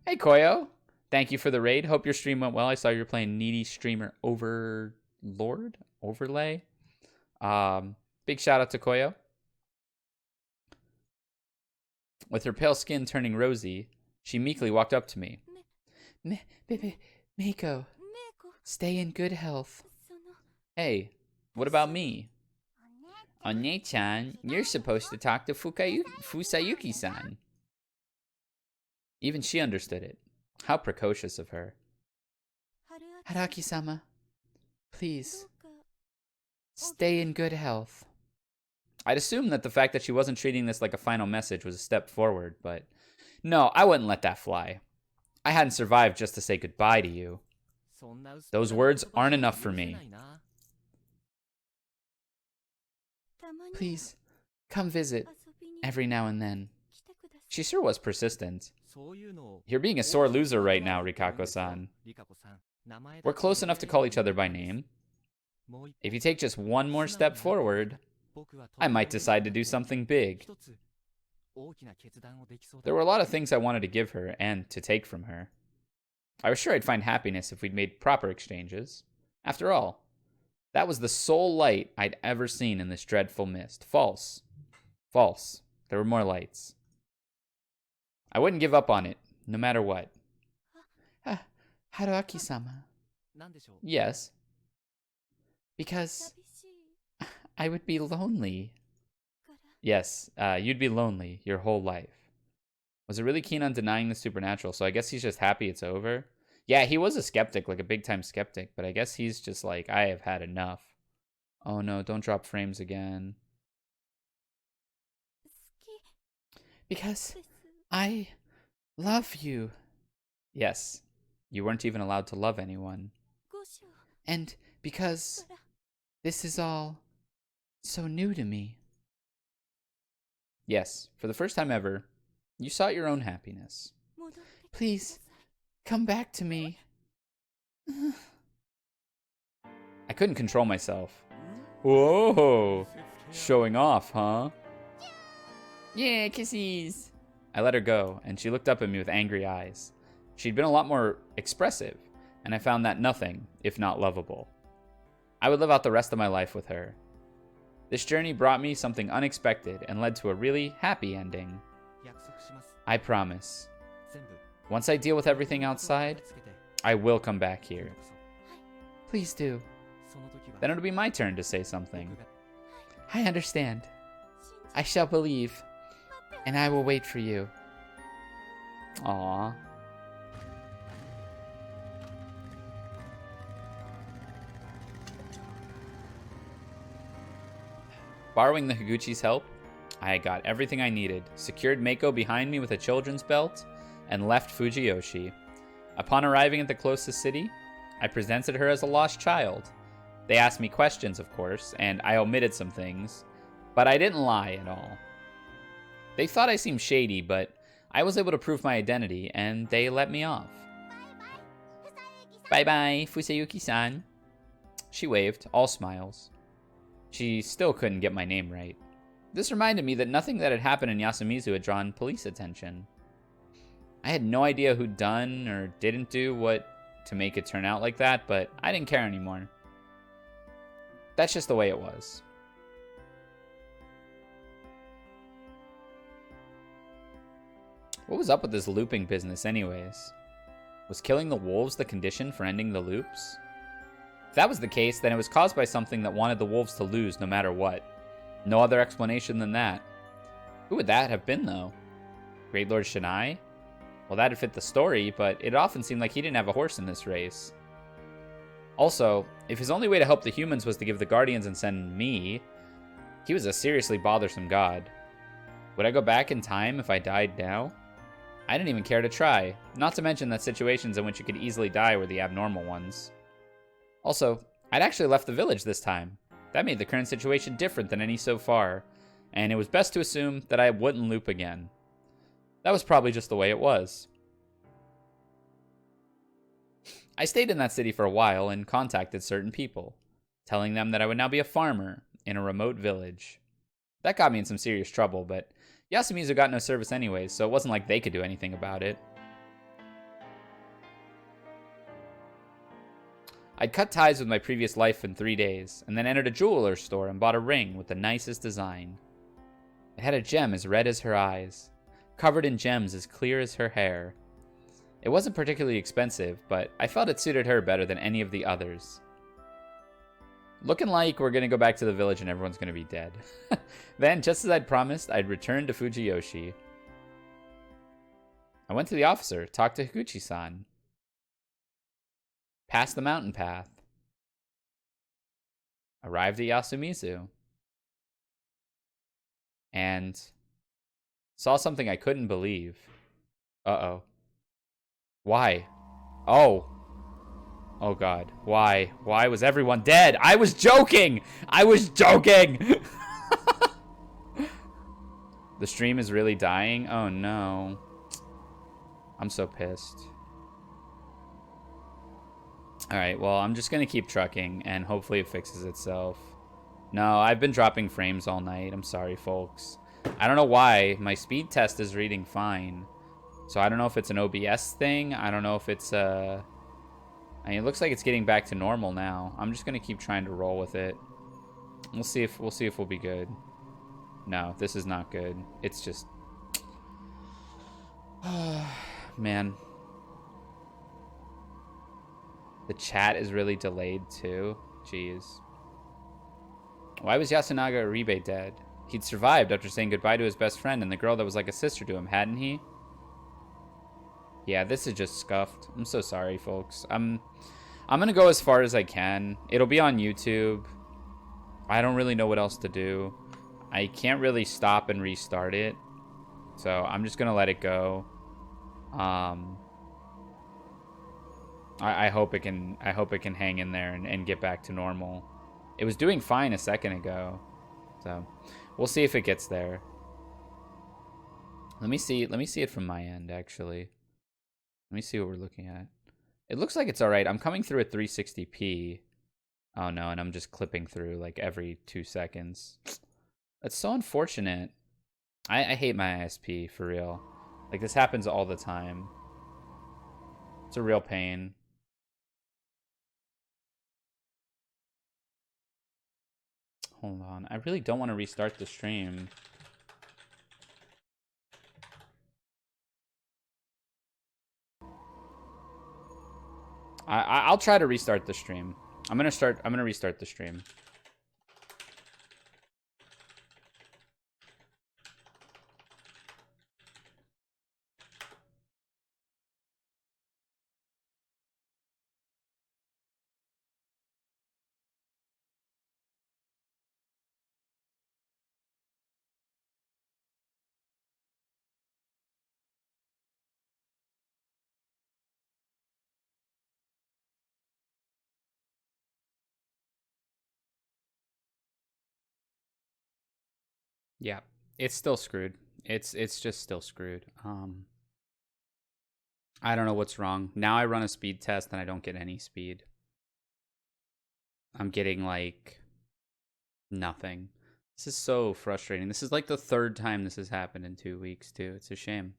hey Koyo. Thank you for the raid. Hope your stream went well. I saw you were playing Needy Streamer Overlay. Big shout out to Koyo. With her pale skin turning rosy, she meekly walked up to me. Meiko, stay in good health. Hey, what about me? One-chan, you're supposed to talk to Fusayuki-san. Even she understood it. How precocious of her. Haraki-sama, please, stay in good health. I'd assumed that the fact that she wasn't treating this like a final message was a step forward, but no, I wouldn't let that fly. I hadn't survived just to say goodbye to you. Those words aren't enough for me. Please, come visit every now and then. She sure was persistent. You're being a sore loser right now, Rikako-san. We're close enough to call each other by name. If you take just one more step forward, I might decide to do something big. There were a lot of things I wanted to give her and to take from her. I was sure I'd find happiness if we'd made proper exchanges. After all, that was the sole light I'd ever seen in this dreadful mist. False. False. There were more lights. I wouldn't give up on it, no matter what. Haruaki-sama. Yes. Because I would be lonely. Yes, you'd be lonely your whole life. Was really keen on denying the supernatural, so I guess he's just happy it's over. Yeah, he was a skeptic, like a big-time skeptic, but I guess he's just like, I have had enough. Oh no, don't drop frames again. Because I love you. Yes, you weren't even allowed to love anyone. And because this is all so new to me. Yes, for the first time ever, you sought your own happiness. Please, come back to me. I couldn't control myself. Whoa, showing off, huh? Yeah, kisses. I let her go, and she looked up at me with angry eyes. She'd been a lot more expressive, and I found that nothing, if not lovable. I would live out the rest of my life with her. This journey brought me something unexpected and led to a really happy ending. I promise. Once I deal with everything outside, I will come back here. Please do. Then it'll be my turn to say something. I understand. I shall believe, and I will wait for you. Aww. Borrowing the Higuchi's help, I got everything I needed, secured Meiko behind me with a children's belt, and left Fujiyoshi. Upon arriving at the closest city, I presented her as a lost child. They asked me questions, of course, and I omitted some things, but I didn't lie at all. They thought I seemed shady, but I was able to prove my identity, and they let me off. Bye-bye, Fusayuki-san. She waved, all smiles. She still couldn't get my name right. This reminded me that nothing that had happened in Yasumizu had drawn police attention. I had no idea who'd done or didn't do what to make it turn out like that, but I didn't care anymore. That's just the way it was. What was up with this looping business anyways? Was killing the wolves the condition for ending the loops? If that was the case, then it was caused by something that wanted the wolves to lose no matter what. No other explanation than that. Who would that have been, though? Great Lord Shinai? Well, that'd fit the story, but it often seemed like he didn't have a horse in this race. Also, if his only way to help the humans was to give the Guardians and send me, he was a seriously bothersome god. Would I go back in time if I died now? I didn't even care to try, not to mention that situations in which you could easily die were the abnormal ones. Also, I'd actually left the village this time. That made the current situation different than any so far, and it was best to assume that I wouldn't loop again. That was probably just the way it was. I stayed in that city for a while and contacted certain people, telling them that I would now be a farmer in a remote village. That got me in some serious trouble, but Yasumizu got no service anyways, so it wasn't like they could do anything about it. I'd cut ties with my previous life in 3 days, and then entered a jeweler's store and bought a ring with the nicest design. It had a gem as red as her eyes, covered in gems as clear as her hair. It wasn't particularly expensive, but I felt it suited her better than any of the others. Looking like we're going to go back to the village and everyone's going to be dead. Then, just as I'd promised, I'd return to Fujiyoshi. I went to the officer, talked to Higuchi-san. Passed the mountain path. Arrived at Yasumizu. And saw something I couldn't believe. Uh-oh. Why? Oh. Oh god. Why? Why was everyone dead? I was joking! I was joking! The stream is really dying? Oh no. I'm so pissed. Alright, well, I'm just gonna keep trucking, and hopefully it fixes itself. No, I've been dropping frames all night. I'm sorry, folks. I don't know why. My speed test is reading fine. So I don't know if it's an OBS thing. I don't know if it's I mean, it looks like it's getting back to normal now. I'm just gonna keep trying to roll with it. We'll see if we'll be good. No, this is not good. It's just man. The chat is really delayed too. Jeez. Why was Yasunaga Uribe dead? He'd survived after saying goodbye to his best friend and the girl that was like a sister to him, hadn't he? Yeah, this is just scuffed. I'm so sorry, folks. I'm gonna go as far as I can. It'll be on YouTube. I don't really know what else to do. I can't really stop and restart it. So I'm just gonna let it go. I hope it can hang in there and get back to normal. It was doing fine a second ago. So we'll see if it gets there. Let me see it from my end, actually. Let me see what we're looking at. It looks like it's all right. I'm coming through at 360p. Oh no, and I'm just clipping through like every 2 seconds. That's so unfortunate. I hate my ISP, for real. Like, this happens all the time. It's a real pain. Hold on. I really don't want to restart the stream. I'll try to restart the stream. I'm gonna restart the stream. Yeah, it's still screwed. It's just still screwed. I don't know what's wrong. Now I run a speed test and I don't get any speed. I'm getting like nothing. This is so frustrating. This is like the third time this has happened in 2 weeks too. It's a shame.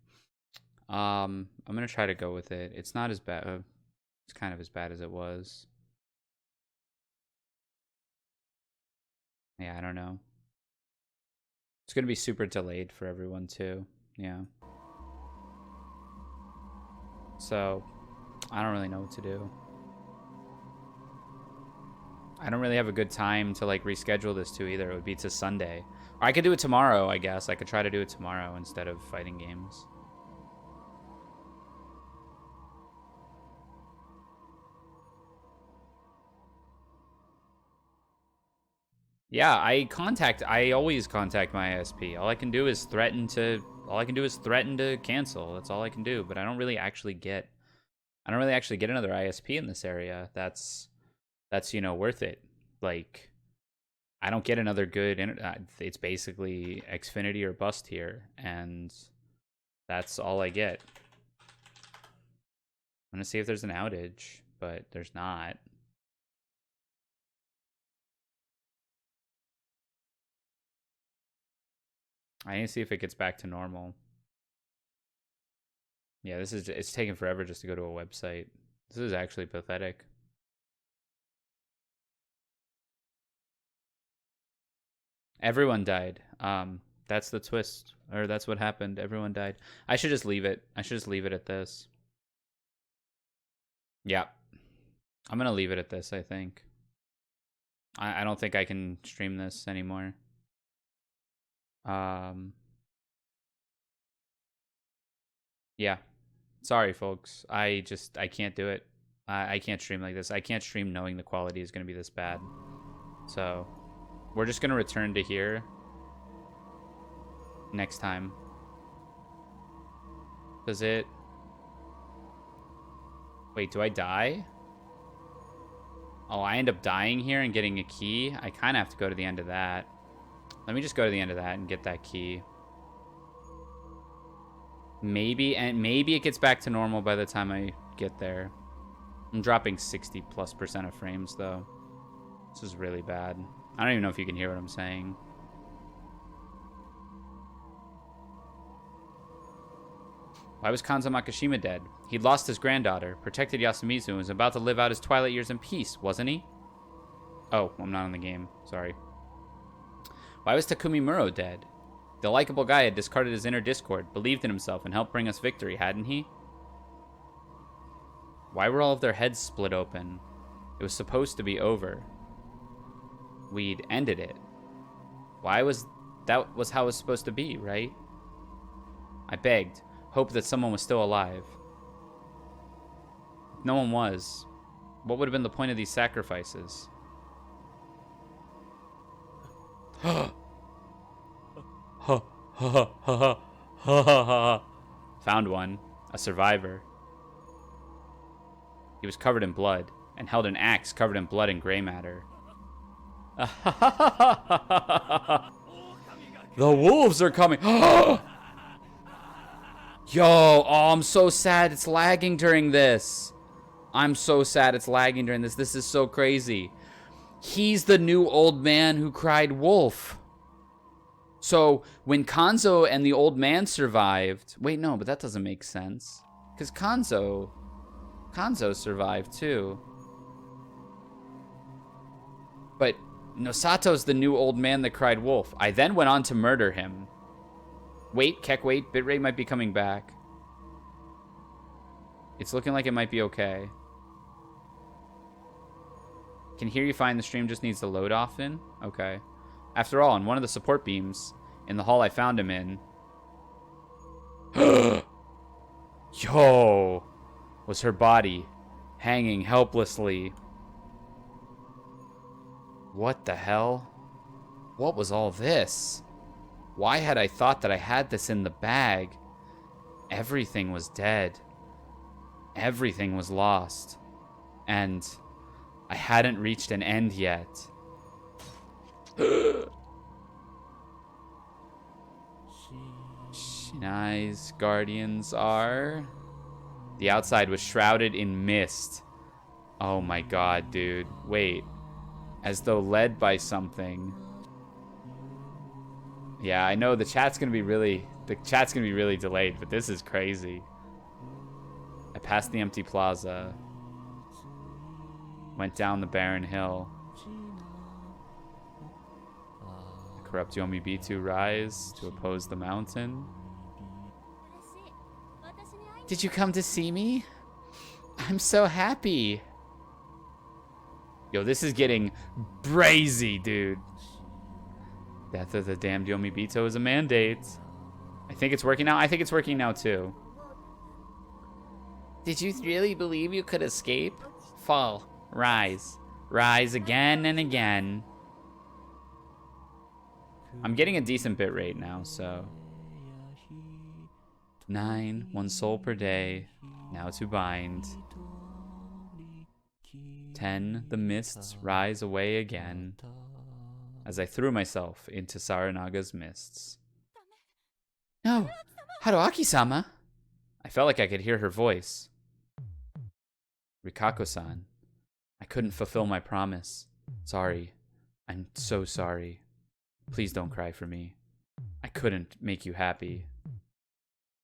I'm gonna try to go with it. It's not as bad. It's kind of as bad as it was. Yeah, I don't know. It's gonna be super delayed for everyone too. Yeah. So, I don't really know what to do. I don't really have a good time to like reschedule this to either. It would be to Sunday. Or I could do it tomorrow, I guess. I could try to do it tomorrow instead of fighting games. Yeah, I always contact my ISP. All I can do is threaten to cancel. That's all I can do, but I don't really actually get another ISP in this area. That's worth it. Like I don't get another good it's basically Xfinity or bust here, and that's all I get. I'm going to see if there's an outage, but there's not. I need to see if it gets back to normal. Yeah, it's taking forever just to go to a website. This is actually pathetic. Everyone died. That's the twist, or that's what happened. Everyone died. I should just leave it. I should just leave it at this. Yeah. I'm gonna leave it at this, I think. I don't think I can stream this anymore. Yeah. Sorry, folks. I can't do it. I can't stream like this. I can't stream knowing the quality is going to be this bad. So, we're just going to return to here next time. Does it... Wait, do I die? Oh, I end up dying here and getting a key? I kind of have to go to the end of that. Let me just go to the end of that and get that key. Maybe it gets back to normal by the time I get there. I'm dropping 60+% of frames, though. This is really bad. I don't even know if you can hear what I'm saying. Why was Kanzo Makishima dead? He'd lost his granddaughter, protected Yasumizu, and was about to live out his twilight years in peace, wasn't he? Oh, I'm not in the game. Sorry. Why was Takumi Muro dead? The likable guy had discarded his inner discord, believed in himself, and helped bring us victory, hadn't he? Why were all of their heads split open? It was supposed to be over. We'd ended it. That was how it was supposed to be, right? I begged, hoped that someone was still alive. If no one was, what would have been the point of these sacrifices? Found one, a survivor. He was covered in blood and held an axe covered in blood and gray matter. The wolves are coming. Yo, oh, I'm so sad it's lagging during this. I'm so sad it's lagging during this. This is so crazy. He's the new old man who cried wolf. So when Kanzo and the old man survived... Wait, no, but that doesn't make sense. Because Kanzo survived too. But Nosato's the new old man that cried wolf. I then went on to murder him. Wait, Keck, wait. Bitrate might be coming back. It's looking like it might be okay. Can hear you fine. The stream just needs to load often. Okay. After all, on one of the support beams in the hall I found him in... Yo! Was her body hanging helplessly. What the hell? What was all this? Why had I thought that I had this in the bag? Everything was dead. Everything was lost. And I hadn't reached an end yet. Eyes guardians are... The outside was shrouded in mist. Oh my god, dude. Wait. As though led by something. Yeah, I know the chat's gonna be really... The chat's gonna be really delayed, but this is crazy. I passed the empty plaza. Went down the barren hill. The corrupt Yomi B2 rise to oppose the mountain. Did you come to see me? I'm so happy. Yo, this is getting brazy, dude. Death of the damned Yomi Bito is a mandate. I think it's working now. I think it's working now, too. Did you really believe you could escape? Fall. Rise. Rise again and again. I'm getting a decent bit rate now, so... 9, 1 soul per day. Now to bind. 10, the mists rise away again. As I threw myself into Saranaga's mists. No! Haruaki-sama! I felt like I could hear her voice. Rikako-san. I couldn't fulfill my promise. Sorry. I'm so sorry. Please don't cry for me. I couldn't make you happy.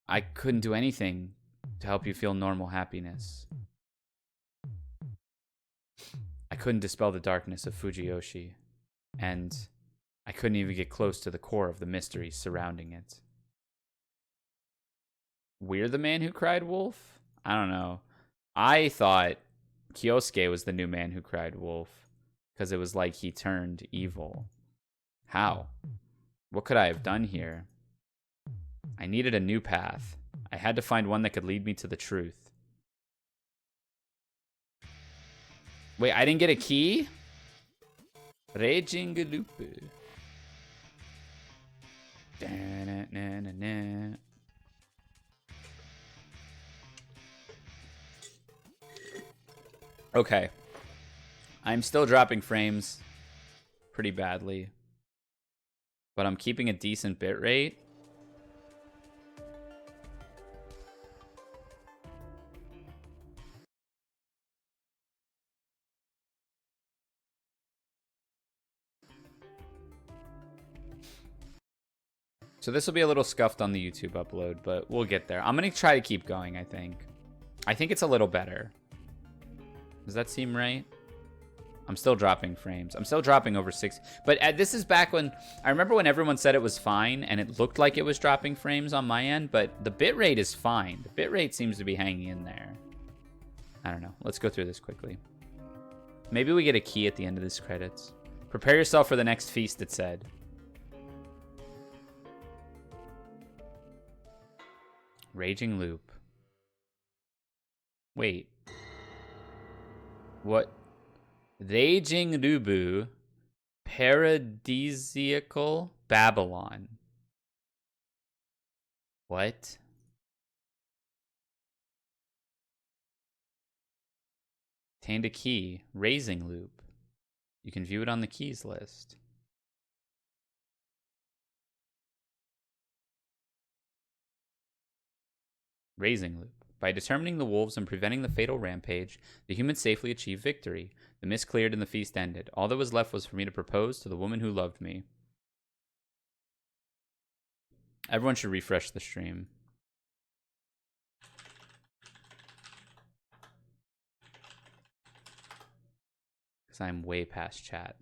I couldn't do anything to help you feel normal happiness. I couldn't dispel the darkness of Fujiyoshi. And I couldn't even get close to the core of the mystery surrounding it. We're the man who cried wolf? I don't know. I thought Kyosuke was the new man who cried wolf. Because it was like he turned evil. How? What could I have done here? I needed a new path. I had to find one that could lead me to the truth. Wait, I didn't get a key? Raging Lupu. Okay. I'm still dropping frames pretty badly. But I'm keeping a decent bit rate. So this will be a little scuffed on the YouTube upload, but we'll get there. I'm going to try to keep going, I think. I think it's a little better. Does that seem right? I'm still dropping frames. I'm still dropping over 6. But this is back when... I remember when everyone said it was fine, and it looked like it was dropping frames on my end, but the bitrate is fine. The bitrate seems to be hanging in there. I don't know. Let's go through this quickly. Maybe we get a key at the end of this credits. Prepare yourself for the next feast, it said. Raging loop. Wait. What? Raging Rubu. Paradisiacal Babylon. What? Obtained a key. Raising loop. You can view it on the keys list. Raising loop. By determining the wolves and preventing the fatal rampage, the humans safely achieved victory. The mist cleared and the feast ended. All that was left was for me to propose to the woman who loved me. Everyone should refresh the stream. Because I'm way past chat.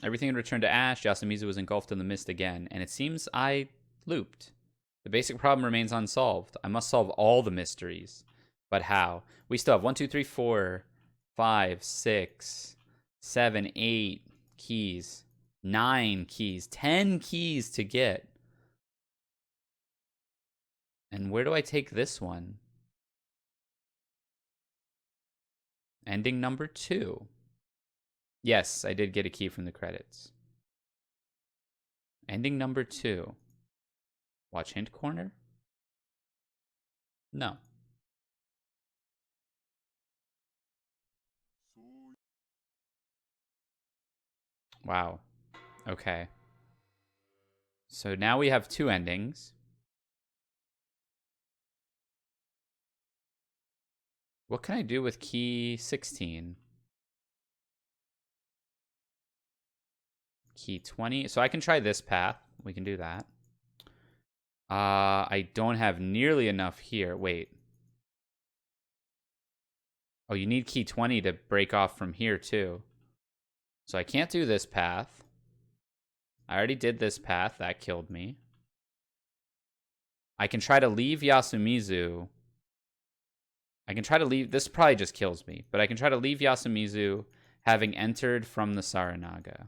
Everything had returned to ash. Yasumizu was engulfed in the mist again, and it seems I looped. The basic problem remains unsolved. I must solve all the mysteries. But how? We still have 1, 2, 3, 4, 5, 6, 7, 8 keys. 9 keys. 10 keys to get. And where do I take this one? Ending number 2. Yes, I did get a key from the credits. Ending number 2. Watch hint corner? No. Wow. Okay. So now we have 2 endings. What can I do with key 16? Key 20. So I can try this path. We can do that. I don't have nearly enough here. Wait. Oh, you need key 20 to break off from here, too. So I can't do this path. I already did this path. That killed me. I can try to leave Yasumizu. I can try to leave. This probably just kills me. But I can try to leave Yasumizu having entered from the Saranaga.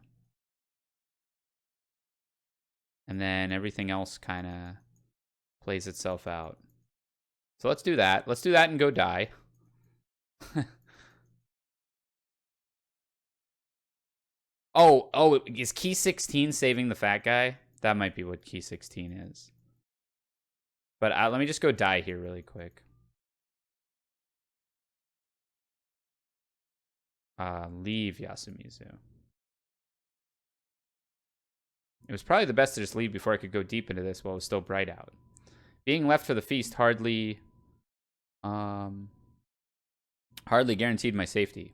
And then everything else kind of plays itself out. So let's do that. Let's do that and go die. Oh, is key 16 saving the fat guy? That might be what key 16 is. But let me just go die here really quick. Leave Yasumizu. It was probably the best to just leave before I could go deep into this while it was still bright out. Being left for the feast hardly guaranteed my safety.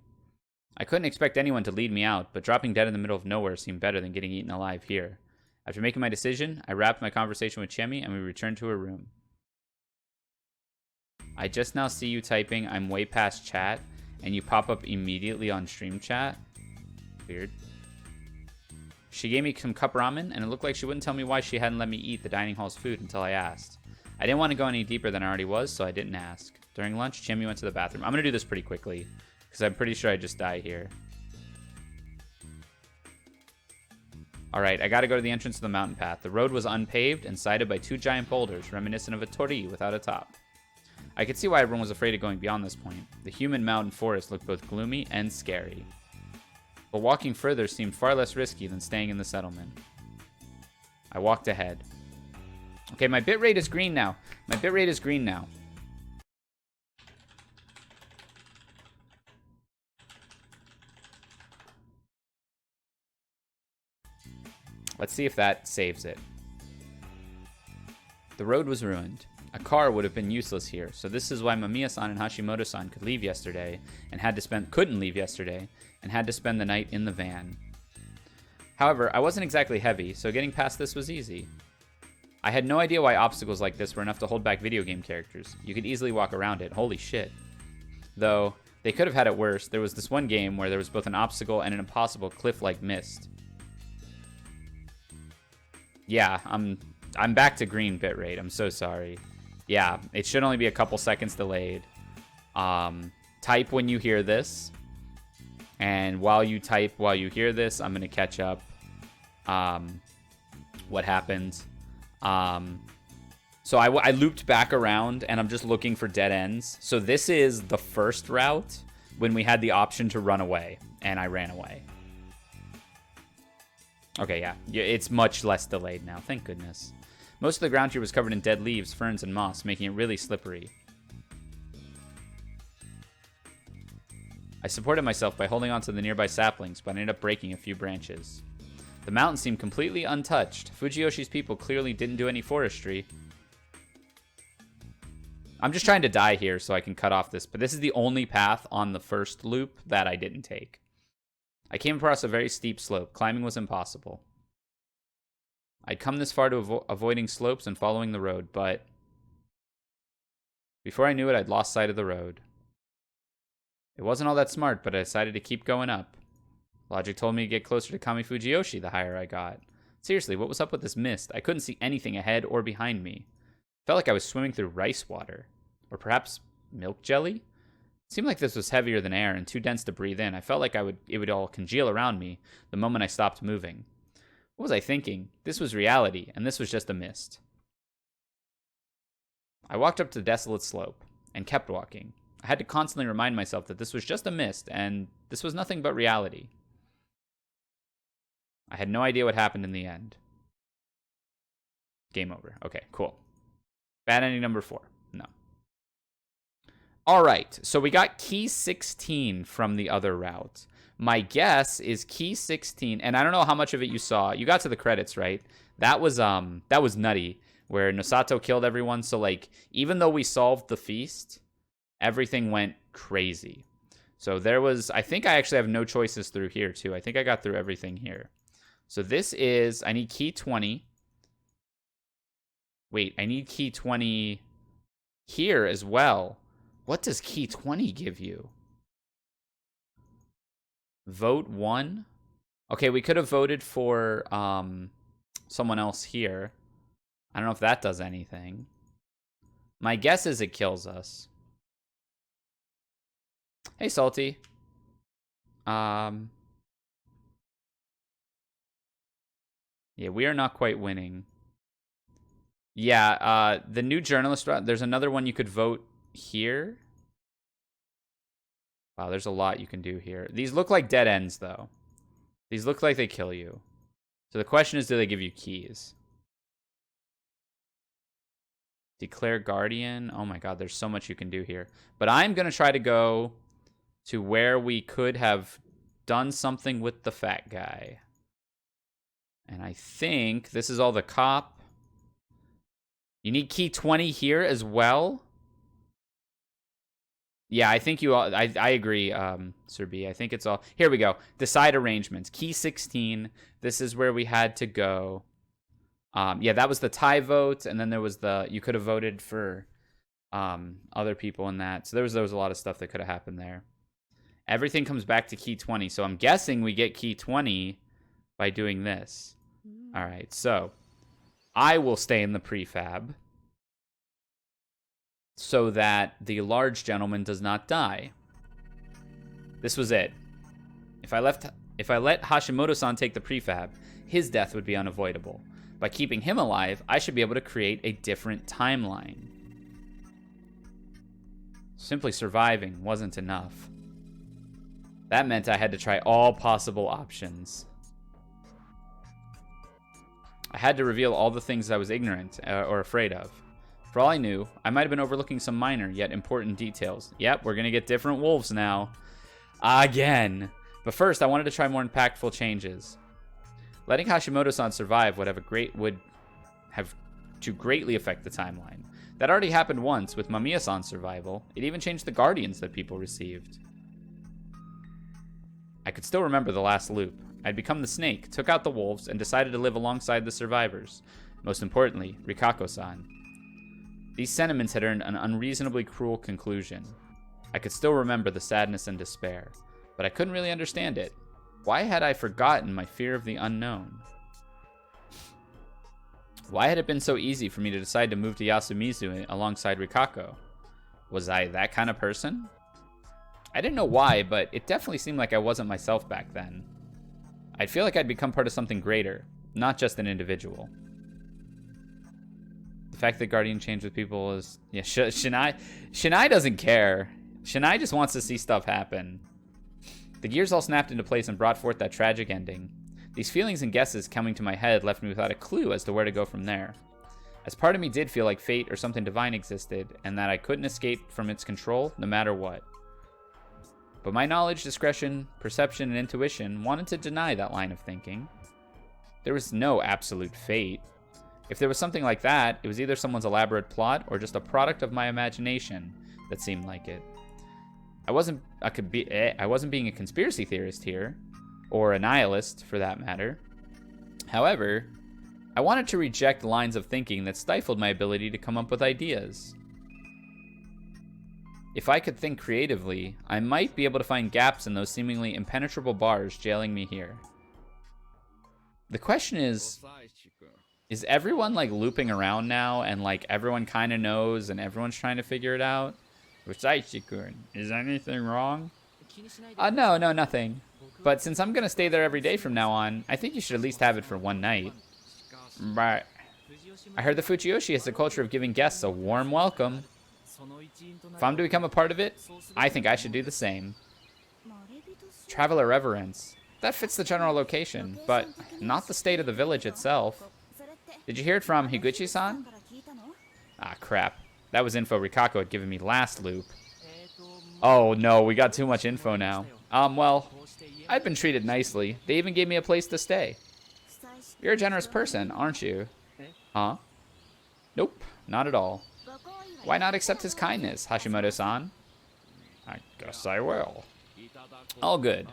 I couldn't expect anyone to lead me out, but dropping dead in the middle of nowhere seemed better than getting eaten alive here. After making my decision, I wrapped my conversation with Chemi and we returned to her room. I just now see you typing, I'm way past chat, and you pop up immediately on stream chat. Weird. She gave me some cup ramen, and it looked like she wouldn't tell me why she hadn't let me eat the dining hall's food until I asked. I didn't want to go any deeper than I already was, so I didn't ask. During lunch, Chemi went to the bathroom. I'm going to do this pretty quickly, because I'm pretty sure I just die here. Alright, I gotta go to the entrance of the mountain path. The road was unpaved and sided by 2 giant boulders, reminiscent of a torii without a top. I could see why everyone was afraid of going beyond this point. The human mountain forest looked both gloomy and scary. But walking further seemed far less risky than staying in the settlement. I walked ahead. Okay, my bitrate is green now. My bitrate is green now. Let's see if that saves it. The road was ruined. A car would have been useless here, so this is why Mamiya-san and Hashimoto-san couldn't leave yesterday and had to spend the night in the van. However, I wasn't exactly heavy, so getting past this was easy. I had no idea why obstacles like this were enough to hold back video game characters. You could easily walk around it. Holy shit. Though, they could have had it worse. There was this one game where there was both an obstacle and an impossible cliff-like mist. Yeah, I'm back to green bitrate. I'm so sorry. Yeah, it should only be a couple seconds delayed. Type when you hear this. And while you hear this, I'm going to catch up what happened. So I looped back around, and I'm just looking for dead ends. So this is the first route when we had the option to run away, and I ran away. Okay, yeah, it's much less delayed now, thank goodness. Most of the ground here was covered in dead leaves, ferns, and moss, making it really slippery. I supported myself by holding onto the nearby saplings, but I ended up breaking a few branches. The mountain seemed completely untouched. Fujiyoshi's people clearly didn't do any forestry. I'm just trying to die here so I can cut off this, but this is the only path on the first loop that I didn't take. I came across a very steep slope. Climbing was impossible. I'd come this far to avoiding slopes and following the road, but before I knew it, I'd lost sight of the road. It wasn't all that smart, but I decided to keep going up. Logic told me to get closer to Kami Fujiyoshi the higher I got. Seriously, what was up with this mist? I couldn't see anything ahead or behind me. Felt like I was swimming through rice water. Or perhaps milk jelly? It seemed like this was heavier than air and too dense to breathe in. I felt like it would all congeal around me the moment I stopped moving. What was I thinking? This was reality, and this was just a mist. I walked up to the desolate slope, and kept walking. I had to constantly remind myself that this was just a mist, and this was nothing but reality. I had no idea what happened in the end. Game over. Okay, cool. Bad ending number 4. No. All right, so we got key 16 from the other route. My guess is key 16, and I don't know how much of it you saw. You got to the credits, right? That was nutty, where Nosato killed everyone. So like, even though we solved the feast, everything went crazy. So there was, I think I actually have no choices through here too. I think I got through everything here. So this is, I need key 20. Wait, I need key 20 here as well. What does key 20 give you? Vote 1? Okay, we could have voted for someone else here. I don't know if that does anything. My guess is it kills us. Hey, Salty. Yeah, we are not quite winning. Yeah, the new journalist, there's another one you could vote here. Wow, there's a lot you can do here. These look like dead ends, though. These look like they kill you. So the question is, do they give you keys? Declare Guardian. Oh my god, there's so much you can do here. But I'm going to try to go to where we could have done something with the fat guy. And I think this is all the cop. You need key 20 here as well. Yeah, I think you all, I agree, Sir B. I think it's all, here we go. Decide arrangements. Key 16. This is where we had to go. Yeah, that was the tie vote, and then there was the, you could have voted for other people in that. So there was a lot of stuff that could have happened there. Everything comes back to key 20. So I'm guessing we get key 20 by doing this. All right, so I will stay in the prefab so that the large gentleman does not die. This was it. If I let Hashimoto-san take the prefab, his death would be unavoidable. By keeping him alive, I should be able to create a different timeline. Simply surviving wasn't enough. That meant I had to try all possible options. I had to reveal all the things I was ignorant or afraid of. For all I knew, I might have been overlooking some minor yet important details. Yep, we're going to get different wolves now. Again. But first, I wanted to try more impactful changes. Letting Hashimoto-san survive would have to greatly affect the timeline. That already happened once with Mamiya-san's survival. It even changed the guardians that people received. I could still remember the last loop. I'd become the snake, took out the wolves, and decided to live alongside the survivors. Most importantly, Rikako-san. These sentiments had earned an unreasonably cruel conclusion. I could still remember the sadness and despair, but I couldn't really understand it. Why had I forgotten my fear of the unknown? Why had it been so easy for me to decide to move to Yasumizu alongside Rikako? Was I that kind of person? I didn't know why, but it definitely seemed like I wasn't myself back then. I'd feel like I'd become part of something greater, not just an individual. The fact that Guardian changed with people is... Yeah, Shinai doesn't care. Shinai just wants to see stuff happen. The gears all snapped into place and brought forth that tragic ending. These feelings and guesses coming to my head left me without a clue as to where to go from there. As part of me did feel like fate or something divine existed, and that I couldn't escape from its control no matter what. But my knowledge, discretion, perception, and intuition wanted to deny that line of thinking. There was no absolute fate. If there was something like that, it was either someone's elaborate plot or just a product of my imagination that seemed like it. I wasn't being a conspiracy theorist here, or a nihilist for that matter. However, I wanted to reject lines of thinking that stifled my ability to come up with ideas. If I could think creatively, I might be able to find gaps in those seemingly impenetrable bars jailing me here. The question is everyone like looping around now and like everyone kind of knows and everyone's trying to figure it out? Versace-kun, is anything wrong? No, nothing. But since I'm going to stay there every day from now on, I think you should at least have it for one night. Right. I heard the Fujiyoshi has a culture of giving guests a warm welcome. If I'm to become a part of it, I think I should do the same. Traveler reverence. That fits the general location, but not the state of the village itself. Did you hear it from Higuchi-san? Ah, crap. That was info Rikako had given me last loop. Oh no, we got too much info now. Well, I've been treated nicely. They even gave me a place to stay. You're a generous person, aren't you? Huh? Nope, not at all. Why not accept his kindness, Hashimoto-san? I guess I will. All good.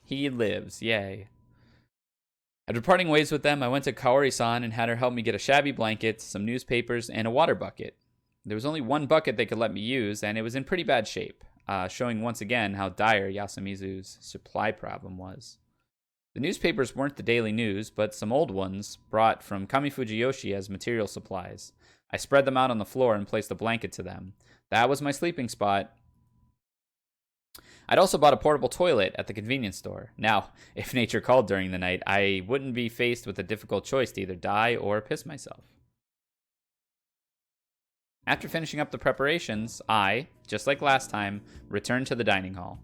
He lives, yay. After parting ways with them, I went to Kaori-san and had her help me get a shabby blanket, some newspapers, and a water bucket. There was only one bucket they could let me use, and it was in pretty bad shape, showing once again how dire Yasumizu's supply problem was. The newspapers weren't the daily news, but some old ones brought from Kamifujiyoshi as material supplies. I spread them out on the floor and placed a blanket to them. That was my sleeping spot. I'd also bought a portable toilet at the convenience store. Now, if nature called during the night, I wouldn't be faced with a difficult choice to either die or piss myself. After finishing up the preparations, I, just like last time, returned to the dining hall.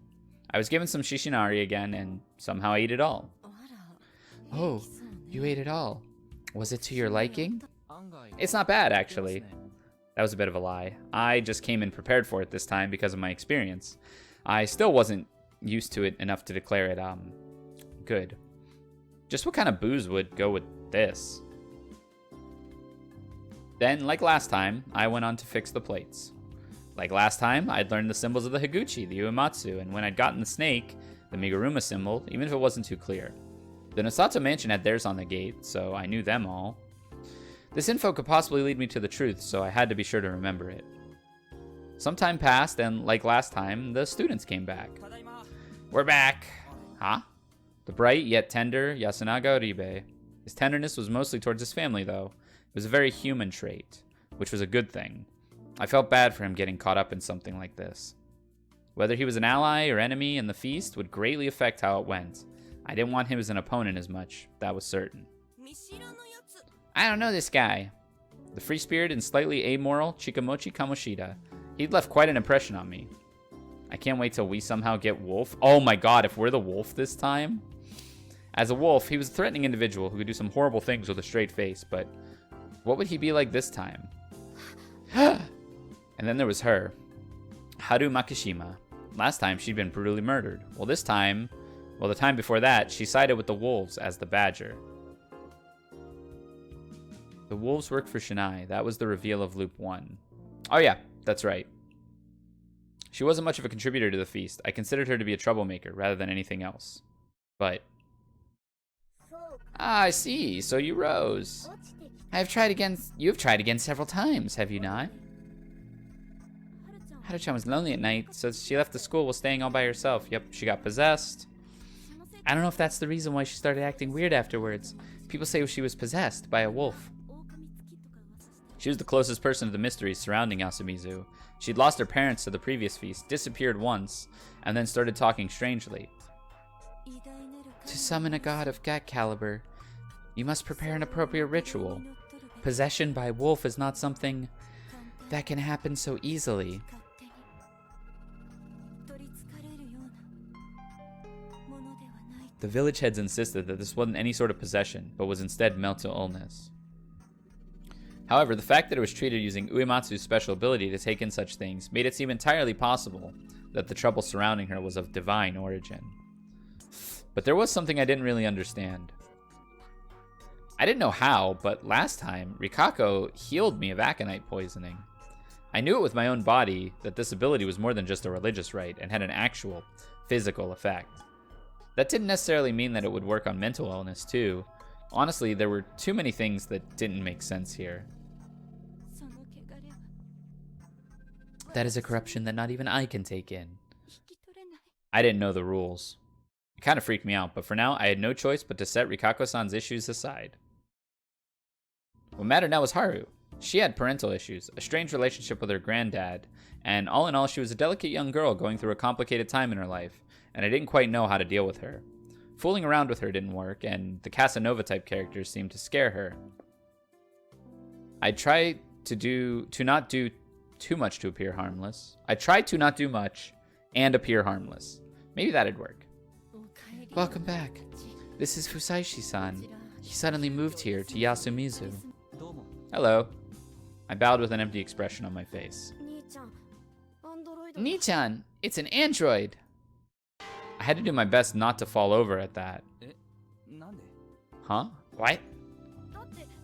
I was given some shishinari again, and somehow I ate it all. Oh, you ate it all. Was it to your liking? It's not bad, actually. That was a bit of a lie. I just came in prepared for it this time because of my experience. I still wasn't used to it enough to declare it, good. Just what kind of booze would go with this? Then, like last time, I went on to fix the plates. Like last time, I'd learned the symbols of the Higuchi, the Uematsu, and when I'd gotten the snake, the Miguruma symbol, even if it wasn't too clear. The Nosato mansion had theirs on the gate, so I knew them all. This info could possibly lead me to the truth, so I had to be sure to remember it. Some time passed, and like last time, the students came back. We're back. Huh? The bright yet tender Yasunaga Oribe. His tenderness was mostly towards his family, though. It was a very human trait, which was a good thing. I felt bad for him getting caught up in something like this. Whether he was an ally or enemy in the feast would greatly affect how it went. I didn't want him as an opponent as much, that was certain. I don't know this guy. The free-spirited and slightly amoral Chikamochi Kamoshida. He'd left quite an impression on me. I can't wait till we somehow get Wolf. Oh my god, if we're the Wolf this time? As a wolf, he was a threatening individual who could do some horrible things with a straight face, but what would he be like this time? And then there was her, Haru Makishima. Last time, she'd been brutally murdered. Well, this time, the time before that, she sided with the wolves as the badger. The wolves worked for Shinai. That was the reveal of Loop 1. Oh yeah, that's right. She wasn't much of a contributor to the feast. I considered her to be a troublemaker rather than anything else. But... Ah, I see. So you rose. You've tried again several times, have you not? Haru-chan was lonely at night, so she left the school while staying all by herself. Yep, she got possessed. I don't know if that's the reason why she started acting weird afterwards. People say she was possessed by a wolf. She was the closest person to the mysteries surrounding Yasumizu. She'd lost her parents to the previous feast, disappeared once, and then started talking strangely. To summon a god of that caliber, you must prepare an appropriate ritual. Possession by wolf is not something that can happen so easily. The village heads insisted that this wasn't any sort of possession, but was instead mental illness. However, the fact that it was treated using Uematsu's special ability to take in such things made it seem entirely possible that the trouble surrounding her was of divine origin. But there was something I didn't really understand. I didn't know how, but last time, Rikako healed me of aconite poisoning. I knew it with my own body that this ability was more than just a religious rite and had an actual physical effect. That didn't necessarily mean that it would work on mental illness too. Honestly, there were too many things that didn't make sense here. That is a corruption that not even I can take in. I didn't know the rules. It kind of freaked me out, but for now, I had no choice but to set Rikako-san's issues aside. What mattered now was Haru. She had parental issues, a strange relationship with her granddad, and all in all, she was a delicate young girl going through a complicated time in her life, and I didn't quite know how to deal with her. Fooling around with her didn't work, and the Casanova-type characters seemed to scare her. I tried to not do too much to appear harmless. I tried to not do much and appear harmless. Maybe that'd work. Welcome back. This is Fusaishi-san. He suddenly moved here to Yasumizu. Hello. I bowed with an empty expression on my face. Nii-chan, it's an android. I had to do my best not to fall over at that. Huh? What?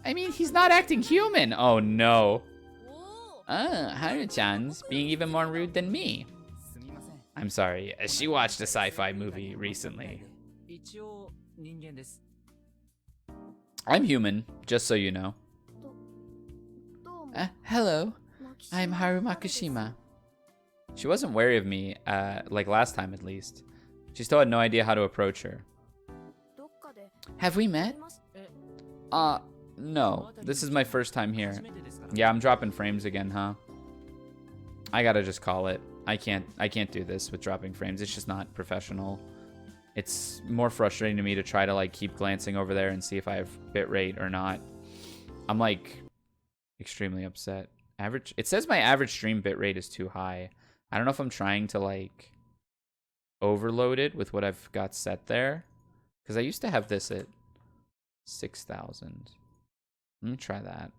I mean, he's not acting human. Oh, no. Haru-chan's being even more rude than me. I'm sorry. She watched a sci-fi movie recently. I'm human, just so you know. Hello. I'm Haru Makushima. She wasn't wary of me, like last time at least. She still had no idea how to approach her. Have we met? No. This is my first time here. Yeah, I'm dropping frames again, huh? I gotta just call it. I can't do this with dropping frames. It's just not professional. It's more frustrating to me to try to like keep glancing over there and see if I have bitrate or not. I'm like extremely upset. It says my average stream bitrate is too high. I don't know if I'm trying to like overload it with what I've got set there. Because I used to have this at 6,000. Let me try that.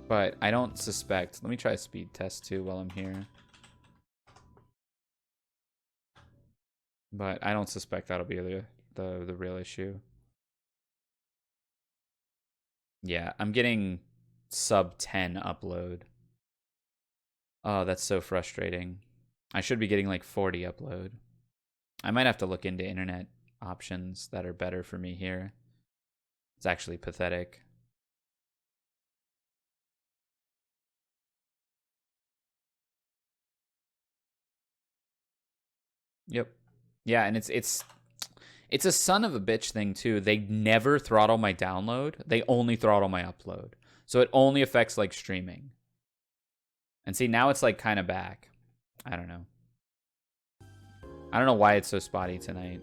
But I don't suspect. Let me try a speed test too while I'm here. But I don't suspect that'll be the real issue. Yeah, I'm getting sub 10 upload. Oh, that's so frustrating. I should be getting like 40 upload. I might have to look into internet options that are better for me here. It's actually pathetic. Yep. Yeah, and it's a son of a bitch thing too. They never throttle my download. They only throttle my upload. So it only affects like streaming. And see, now it's like kind of back. I don't know. I don't know why it's so spotty tonight.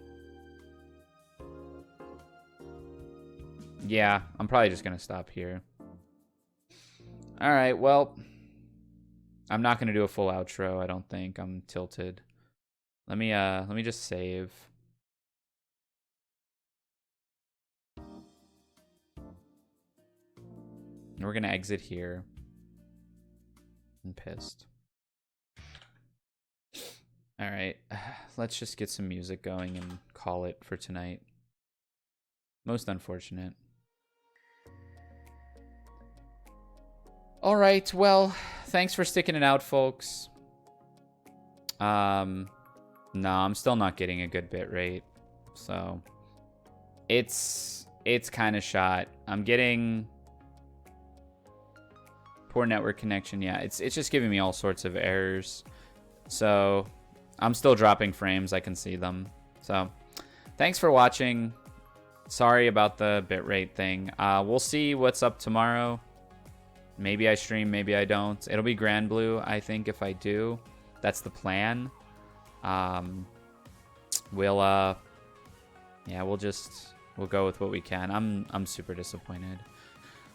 Yeah, I'm probably just gonna stop here. All right, well, I'm not gonna do a full outro. I don't think. I'm tilted. Let me just save. We're gonna exit here. I'm pissed. All right, let's just get some music going and call it for tonight. Most unfortunate. All right, well, thanks for sticking it out, folks. No, I'm still not getting a good bit rate, so it's kind of shot. I'm getting poor network connection. Yeah, it's just giving me all sorts of errors. So I'm still dropping frames. I can see them. So thanks for watching. Sorry about the bitrate thing. We'll see what's up tomorrow. Maybe I stream, maybe I don't. It'll be Grand Blue, I think, if I do. That's the plan. We'll go with what we can. I'm super disappointed.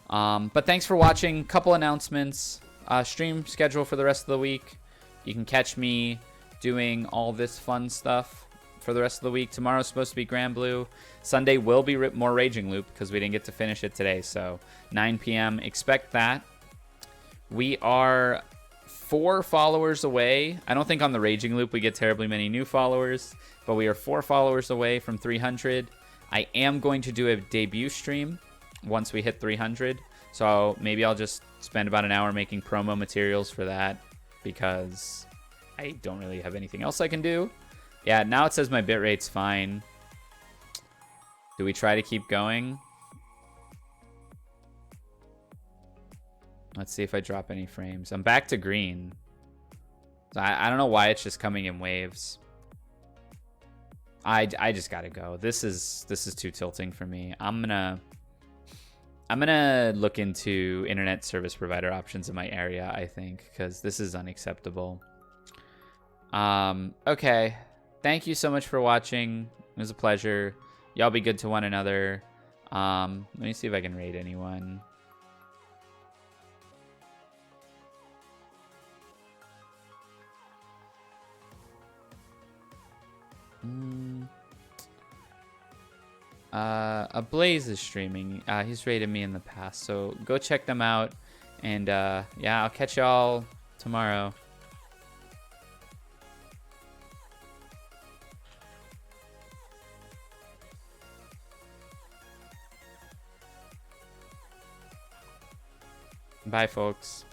But thanks for watching. Couple announcements. Stream schedule for the rest of the week. You can catch me doing all this fun stuff for the rest of the week. Tomorrow's supposed to be Grand Blue. Sunday will be more Raging Loop because we didn't get to finish it today. So 9 p.m. Expect that. We are 4 followers away. I don't think on the Raging Loop we get terribly many new followers, but we are 4 followers away from 300. I am going to do a debut stream once we hit 300. So maybe I'll just spend about an hour making promo materials for that because I don't really have anything else I can do. Yeah, now it says my bitrate's fine. Do we try to keep going? Let's see if I drop any frames. I'm back to green. I don't know why it's just coming in waves. I just gotta go. This is too tilting for me. I'm gonna look into internet service provider options in my area, I think, because this is unacceptable. Okay. Thank you so much for watching. It was a pleasure. Y'all be good to one another. Let me see if I can raid anyone. Blaze is streaming. He's rated me in the past, so go check them out. And yeah, I'll catch y'all tomorrow. Bye, folks.